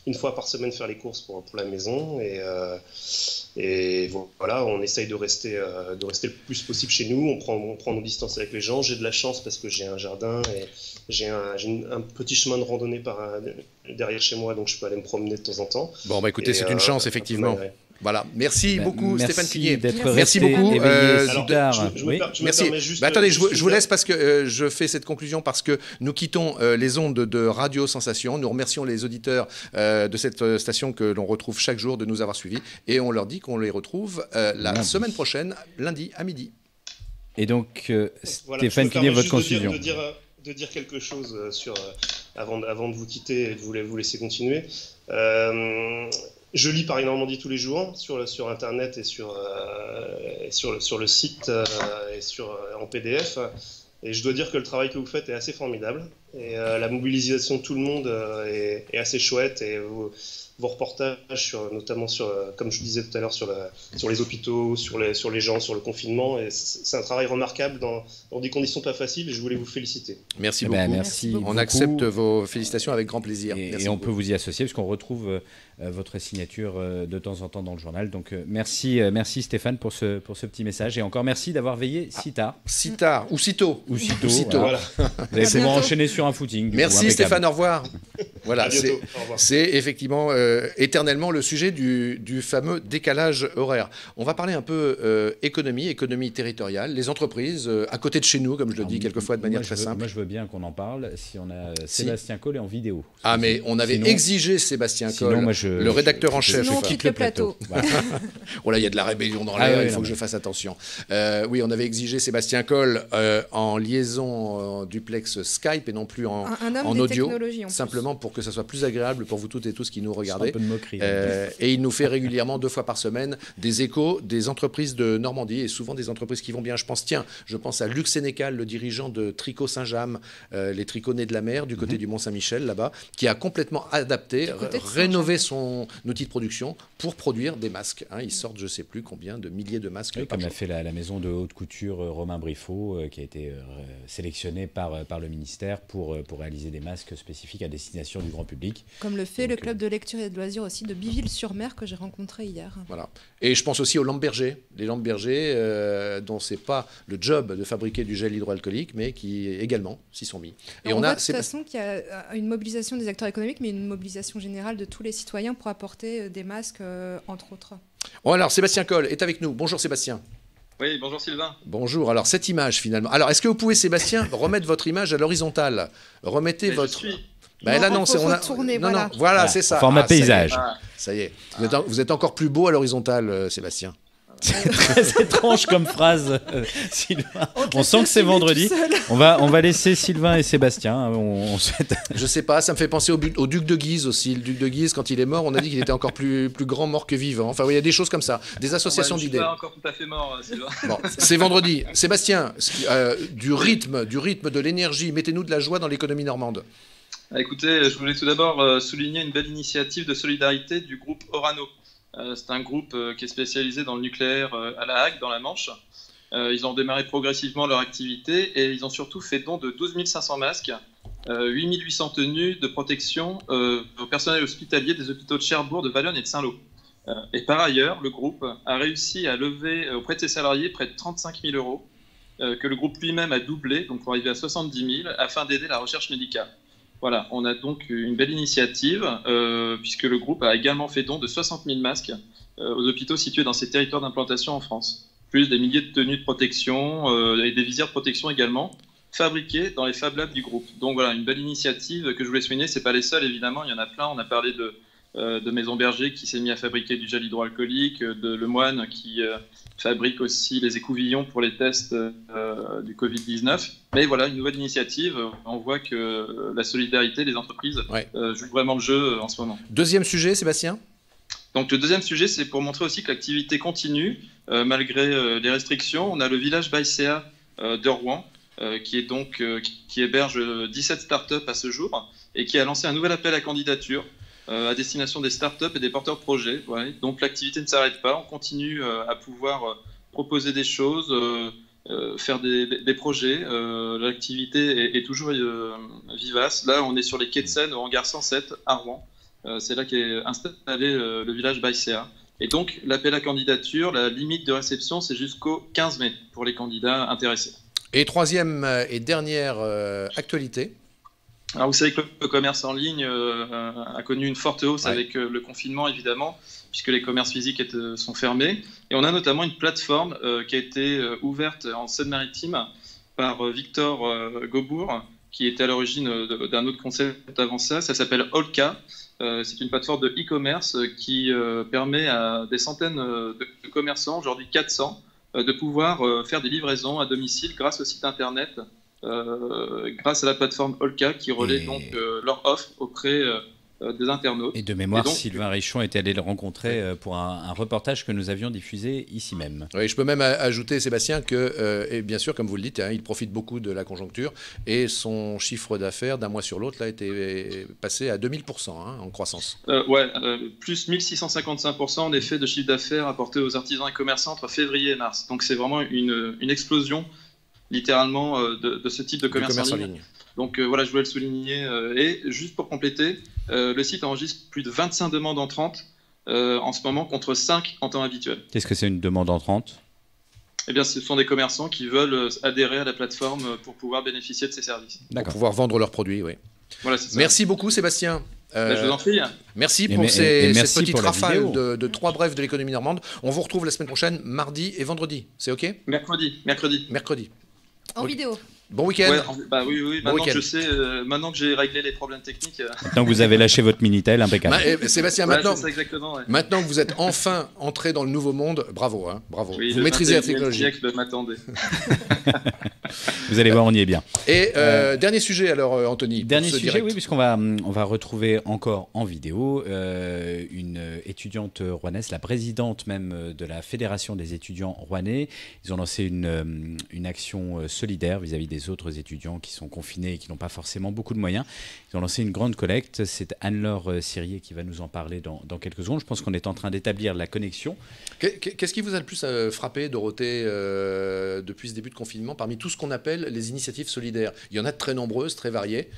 une fois par semaine faire les courses pour la maison et voilà, on essaye de rester le plus possible chez nous, on prend nos distances avec les gens. J'ai de la chance parce que j'ai un jardin et j'ai un petit chemin de randonnée derrière chez moi, donc je peux aller me promener de temps en temps. Bon bah écoutez, c'est une chance effectivement. Ouais. Voilà, merci beaucoup Stéphane Cunier. Merci beaucoup. Merci. Attendez, je vous laisse parce que je fais cette conclusion parce que nous quittons les ondes de Radio Sensation. Nous remercions les auditeurs de cette station que l'on retrouve chaque jour de nous avoir suivis et on leur dit qu'on les retrouve la semaine prochaine, lundi à midi. Et donc, Stéphane Cunier, votre conclusion. De dire quelque chose avant de vous quitter et de vous laisser continuer. Je lis Paris-Normandie tous les jours sur Internet et sur le site et en PDF. Et je dois dire que le travail que vous faites est assez formidable. Et la mobilisation de tout le monde est assez chouette. Et vos reportages, notamment comme je disais tout à l'heure, sur les hôpitaux, sur les gens, sur le confinement. Et c'est un travail remarquable dans des conditions pas faciles. Et je voulais vous féliciter. Merci beaucoup. Merci beaucoup. On accepte vos félicitations avec grand plaisir. Et on peut vous y associer puisqu'on retrouve votre signature de temps en temps dans le journal. Donc merci Stéphane pour ce petit message. Et encore merci d'avoir veillé si tard. Si tard, ou si tôt. Ou si tôt. Voilà. Vous allez pouvoir enchaîner sur un footing. Merci Stéphane, au revoir. Voilà, bientôt, c'est effectivement éternellement le sujet du fameux décalage horaire. On va parler un peu économie territoriale, les entreprises à côté de chez nous, comme je le dis quelquefois de manière très simple. Moi je veux bien qu'on en parle si on a Sébastien Coll en vidéo. Ah mais on avait exigé Sébastien Coll, le rédacteur en chef. Sinon on quitte le plateau. Oh là, il y a de la rébellion dans l'air, il faut que je fasse attention. Oui, on avait exigé Sébastien Coll en liaison duplex Skype et non plus en audio, simplement pour que ça soit plus agréable pour vous toutes et tous qui nous regardez. Un peu de moquerie. Et il nous fait régulièrement 2 fois par semaine des échos des entreprises de Normandie et souvent des entreprises qui vont bien. Je pense à Luc Sénécal, le dirigeant de Tricot Saint-James, les tricots nés de la mer du côté du Mont-Saint-Michel là-bas, qui a complètement adapté, rénové son outil de production pour produire des masques. Ils sortent je ne sais plus combien de milliers de masques par jour. Comme a fait la maison de haute couture Romain Briffaut qui a été sélectionné par le ministère pour réaliser des masques spécifiques à destination destination du grand public. Comme le fait le club de lecture et de loisirs aussi de Biville-sur-Mer que j'ai rencontré hier. Voilà. Et je pense aussi aux lampes bergers. Les lampes bergers dont c'est pas le job de fabriquer du gel hydroalcoolique, mais qui également s'y sont mis. Et on voit de toute façon qu'il y a une mobilisation des acteurs économiques, mais une mobilisation générale de tous les citoyens pour apporter des masques, entre autres. Bon, alors Sébastien Coll est avec nous. Bonjour Sébastien. Oui, bonjour Sylvain. Bonjour. Alors cette image finalement. Alors est-ce que vous pouvez Sébastien remettre votre image à l'horizontale? Remettez votre. Là non, c'est on a. Tourner, non, voilà, c'est ça. Format paysage. Ça y est. Vous êtes encore plus beau à l'horizontale, Sébastien. C'est très étrange comme phrase, Sylvain. On sent que c'est vendredi. On va laisser Sylvain et Sébastien. Je sais pas, ça me fait penser au duc de Guise aussi. Le duc de Guise, quand il est mort, on a dit qu'il était encore plus grand mort que vivant. Enfin, il y a des choses comme ça, des associations d'idées. Je suis pas encore tout à fait mort, Sylvain. Bon, c'est vendredi. Sébastien, du rythme, de l'énergie, mettez-nous de la joie dans l'économie normande. Écoutez, je voulais tout d'abord souligner une belle initiative de solidarité du groupe Orano. C'est un groupe qui est spécialisé dans le nucléaire à La Hague, dans la Manche. Ils ont démarré progressivement leur activité et ils ont surtout fait don de 12 500 masques, 8 800 tenues de protection au personnel hospitalier des hôpitaux de Cherbourg, de Valognes et de Saint-Lô. Et par ailleurs, le groupe a réussi à lever auprès de ses salariés près de 35 000 euros, que le groupe lui-même a doublé, donc pour arriver à 70 000, afin d'aider la recherche médicale. Voilà, on a donc une belle initiative, puisque le groupe a également fait don de 60 000 masques aux hôpitaux situés dans ces territoires d'implantation en France, plus des milliers de tenues de protection et des visières de protection également, fabriquées dans les Fab Labs du groupe. Donc voilà, une belle initiative que je voulais souligner. C'est pas les seuls, évidemment, il y en a plein. On a parlé de Maison Berger qui s'est mis à fabriquer du gel hydroalcoolique, de Lemoine qui fabrique aussi les écouvillons pour les tests du Covid-19. Mais voilà, une nouvelle initiative. On voit que la solidarité des entreprises joue vraiment le jeu en ce moment. Deuxième sujet, Sébastien. Donc le deuxième sujet, c'est pour montrer aussi que l'activité continue malgré les restrictions. On a le village Baïséa de Rouen qui héberge 17 startups à ce jour et qui a lancé un nouvel appel à candidature à destination des startups et des porteurs de projets. Ouais. Donc l'activité ne s'arrête pas, on continue à pouvoir proposer des choses, faire des projets. L'activité est toujours vivace. Là, on est sur les quais de Seine au hangar 107 à Rouen. C'est là qu'est installé le village Baïséa. Et donc l'appel à candidature, la limite de réception, c'est jusqu'au 15 mai pour les candidats intéressés. Et troisième et dernière actualité. Alors vous savez que le commerce en ligne a connu une forte hausse avec le confinement, évidemment, puisque les commerces physiques sont fermés. Et on a notamment une plateforme qui a été ouverte en Seine-Maritime par Victor Gaubourg, qui était à l'origine d'un autre concept avant ça. Ça s'appelle Olka. C'est une plateforme de e-commerce qui permet à des centaines de commerçants, aujourd'hui 400, de pouvoir faire des livraisons à domicile grâce au site internet. Grâce à la plateforme Olka qui relaie donc leur offre auprès des internautes. Et de mémoire, Sylvain Richon était allé le rencontrer pour un reportage que nous avions diffusé ici même. Oui, je peux même ajouter, Sébastien, que, et bien sûr, comme vous le dites, il profite beaucoup de la conjoncture et son chiffre d'affaires d'un mois sur l'autre a été passé à 2000% en croissance. Plus 1655% en effet de chiffre d'affaires apporté aux artisans et commerçants entre février et mars. Donc c'est vraiment une explosion littéralement de ce type de commerce en ligne. Donc voilà, je voulais le souligner. Et juste pour compléter, le site enregistre plus de 25 demandes entrantes en ce moment contre 5 en temps habituel. Qu'est-ce que c'est une demande entrante ? Eh bien, ce sont des commerçants qui veulent adhérer à la plateforme pour pouvoir bénéficier de ces services. Pour pouvoir vendre leurs produits, oui. Voilà, c'est ça. Merci beaucoup, Sébastien. Je vous en prie. Merci pour cette petite rafale de 3 brefs de l'économie normande. On vous retrouve la semaine prochaine, mardi et vendredi. C'est OK ? Mercredi. En vidéo. Bon week-end. Oui. Maintenant que je sais, maintenant que j'ai réglé les problèmes techniques. Maintenant que vous avez lâché votre Minitel, impeccable. Sébastien, maintenant que vous êtes enfin entré dans le nouveau monde, bravo. Bravo. Oui, vous maîtrisez la technologie. Vous allez voir, on y est bien. Et dernier sujet alors, Anthony. Dernier sujet, oui, puisqu'on va retrouver encore en vidéo une étudiante rouennaise, la présidente même de la Fédération des étudiants rouennais. Ils ont lancé une action solidaire vis-à-vis des autres étudiants qui sont confinés et qui n'ont pas forcément beaucoup de moyens. Ils ont lancé une grande collecte. C'est Anne-Laure Sirier qui va nous en parler dans quelques secondes. Je pense qu'on est en train d'établir la connexion. Qu'est-ce qui vous a le plus frappé, Dorothée, depuis ce début de confinement, parmi tout ce qu'on appelle les initiatives solidaires ? Il y en a de très nombreuses, très variées.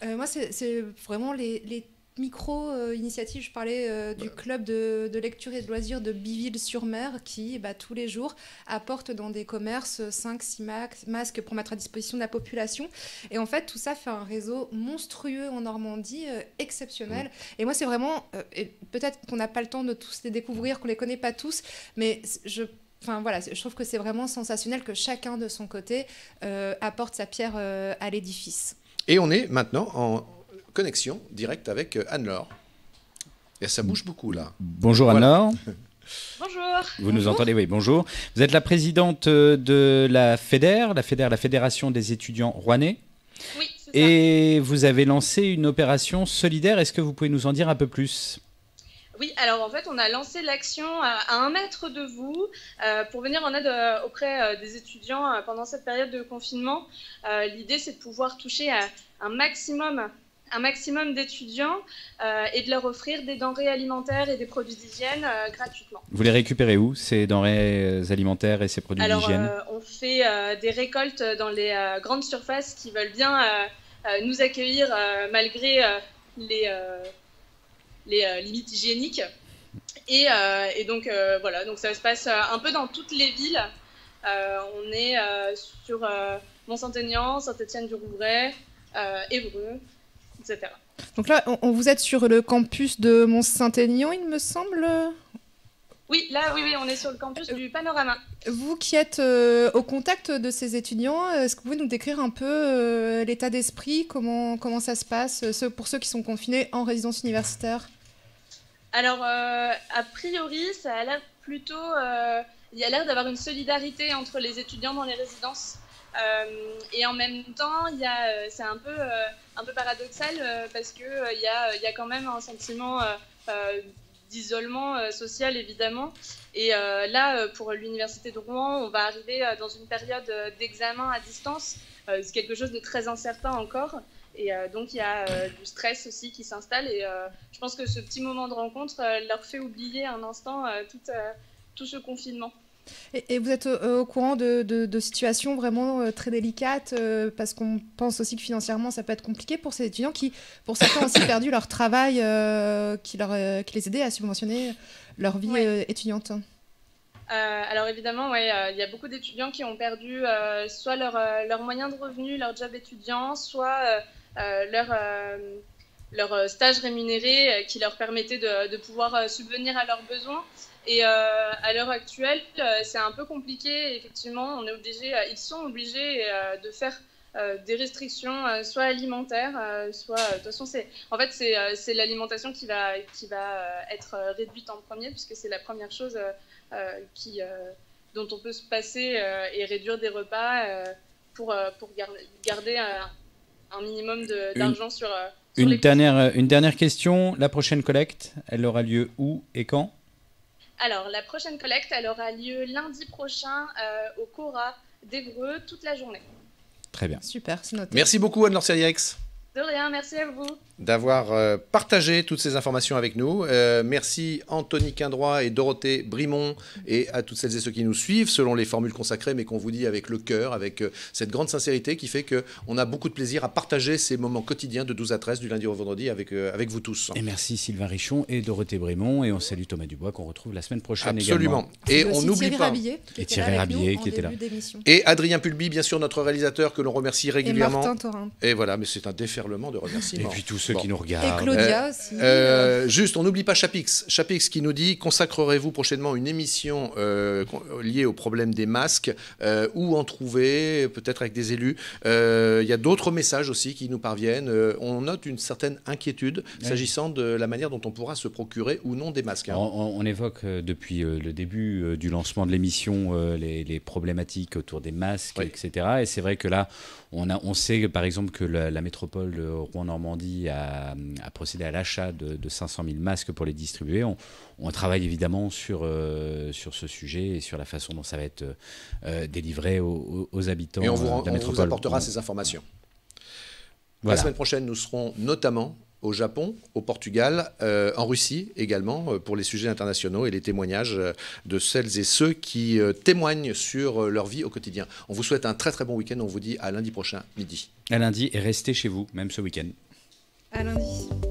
Moi, c'est vraiment les micro-initiatives. Je parlais du club de lecture et de loisirs de Biville-sur-Mer qui, tous les jours, apporte dans des commerces 5-6 masques pour mettre à disposition de la population. Et en fait, tout ça fait un réseau monstrueux en Normandie, exceptionnel. Et moi, c'est vraiment... et peut-être qu'on n'a pas le temps de tous les découvrir, qu'on ne les connaît pas tous, mais je trouve que c'est vraiment sensationnel que chacun de son côté apporte sa pierre à l'édifice. Et on est maintenant en connexion directe avec Anne-Laure. Et ça bouge beaucoup là. Bonjour Voilà. Anne-Laure. Bonjour. Vous nous entendez? Oui, bonjour. Vous êtes la présidente de la Fédération des étudiants rouennais. Oui, c'est ça. Et vous avez lancé une opération solidaire. Est-ce que vous pouvez nous en dire un peu plus? Oui, alors en fait, on a lancé l'action à 1 mètre de vous pour venir en aide auprès des étudiants pendant cette période de confinement. L'idée, c'est de pouvoir toucher un maximum d'étudiants et de leur offrir des denrées alimentaires et des produits d'hygiène gratuitement. Vous les récupérez où, ces denrées alimentaires et ces produits d'hygiène? Alors, on fait des récoltes dans les grandes surfaces qui veulent bien nous accueillir malgré les limites hygiéniques. Et donc, voilà, donc ça se passe un peu dans toutes les villes. On est sur Mont-Saint-Aignan, Saint-Étienne-du-Rouvray, Évreux, etc. Donc là, vous êtes sur le campus de Mont-Saint-Aignan, il me semble. Oui, oui, on est sur le campus du Panorama. Vous qui êtes au contact de ces étudiants, est-ce que vous pouvez nous décrire un peu l'état d'esprit, comment ça se passe, pour ceux qui sont confinés en résidence universitaire? Alors, a priori, ça a l'air plutôt... il y a l'air d'avoir une solidarité entre les étudiants dans les résidences. Et en même temps, c'est un peu paradoxal parce qu'il y a quand même un sentiment d'isolement social, évidemment. Et là, pour l'Université de Rouen, on va arriver dans une période d'examen à distance. C'est quelque chose de très incertain encore. Et donc, il y a du stress aussi qui s'installe. Et je pense que ce petit moment de rencontre leur fait oublier un instant tout ce confinement. Et vous êtes au courant de situations vraiment très délicates parce qu'on pense aussi que financièrement ça peut être compliqué pour ces étudiants qui, pour certains, ont aussi perdu leur travail qui les aidait à subventionner leur vie étudiante. Alors évidemment, il y a beaucoup d'étudiants qui ont perdu soit leur moyen de revenu, leur job étudiant, soit leur stage rémunéré qui leur permettait de pouvoir subvenir à leurs besoins. Et à l'heure actuelle, c'est un peu compliqué. Effectivement, ils sont obligés de faire des restrictions, soit alimentaires, soit... de toute façon, c'est l'alimentation qui va être réduite en premier, puisque c'est la première chose dont on peut se passer et réduire des repas pour garder un minimum d'argent sur les... Une dernière question. La prochaine collecte, elle aura lieu où et quand? Alors, la prochaine collecte, elle aura lieu lundi prochain au Cora d'Évreux, toute la journée. Très bien. Super, c'est noté. Merci beaucoup Anne-Laure Siriex. De rien, merci à vous. D'avoir partagé toutes ces informations avec nous. Merci Anthony Quindroy et Dorothée Brimont et à toutes celles et ceux qui nous suivent selon les formules consacrées, mais qu'on vous dit avec le cœur, avec cette grande sincérité qui fait qu'on a beaucoup de plaisir à partager ces moments quotidiens de 12 à 13 du lundi au vendredi avec vous tous. Et merci Sylvain Richon et Dorothée Brimont, et on salue Thomas Dubois qu'on retrouve la semaine prochaine. Absolument. Également. Et on n'oublie pas. Et Thierry Rabillet qui était là. Et Adrien Pulby, bien sûr, notre réalisateur que l'on remercie régulièrement. Et Martin Thorin. Et voilà, mais c'est un déferlement de remerciements. Et puis tous ceux qui nous regardent. Et Claudia aussi. Juste, on n'oublie pas Chapix. Chapix qui nous dit: consacrerez-vous prochainement une émission liée au problème des masques, où en trouver, peut-être avec des élus. Il y a d'autres messages aussi qui nous parviennent. On note une certaine inquiétude s'agissant de la manière dont on pourra se procurer ou non des masques. On évoque depuis le début du lancement de l'émission les problématiques autour des masques, etc. Et c'est vrai que là, on sait par exemple que la métropole de Rouen-Normandie a procédé à l'achat de 500 000 masques pour les distribuer. On travaille évidemment sur ce sujet et sur la façon dont ça va être délivré aux habitants de la métropole. Et on vous apportera ces informations. Voilà. La semaine prochaine, nous serons notamment au Japon, au Portugal, en Russie également, pour les sujets internationaux et les témoignages de celles et ceux qui témoignent sur leur vie au quotidien. On vous souhaite un très très bon week-end. On vous dit à lundi prochain, midi. À lundi, et restez chez vous, même ce week-end. À lundi.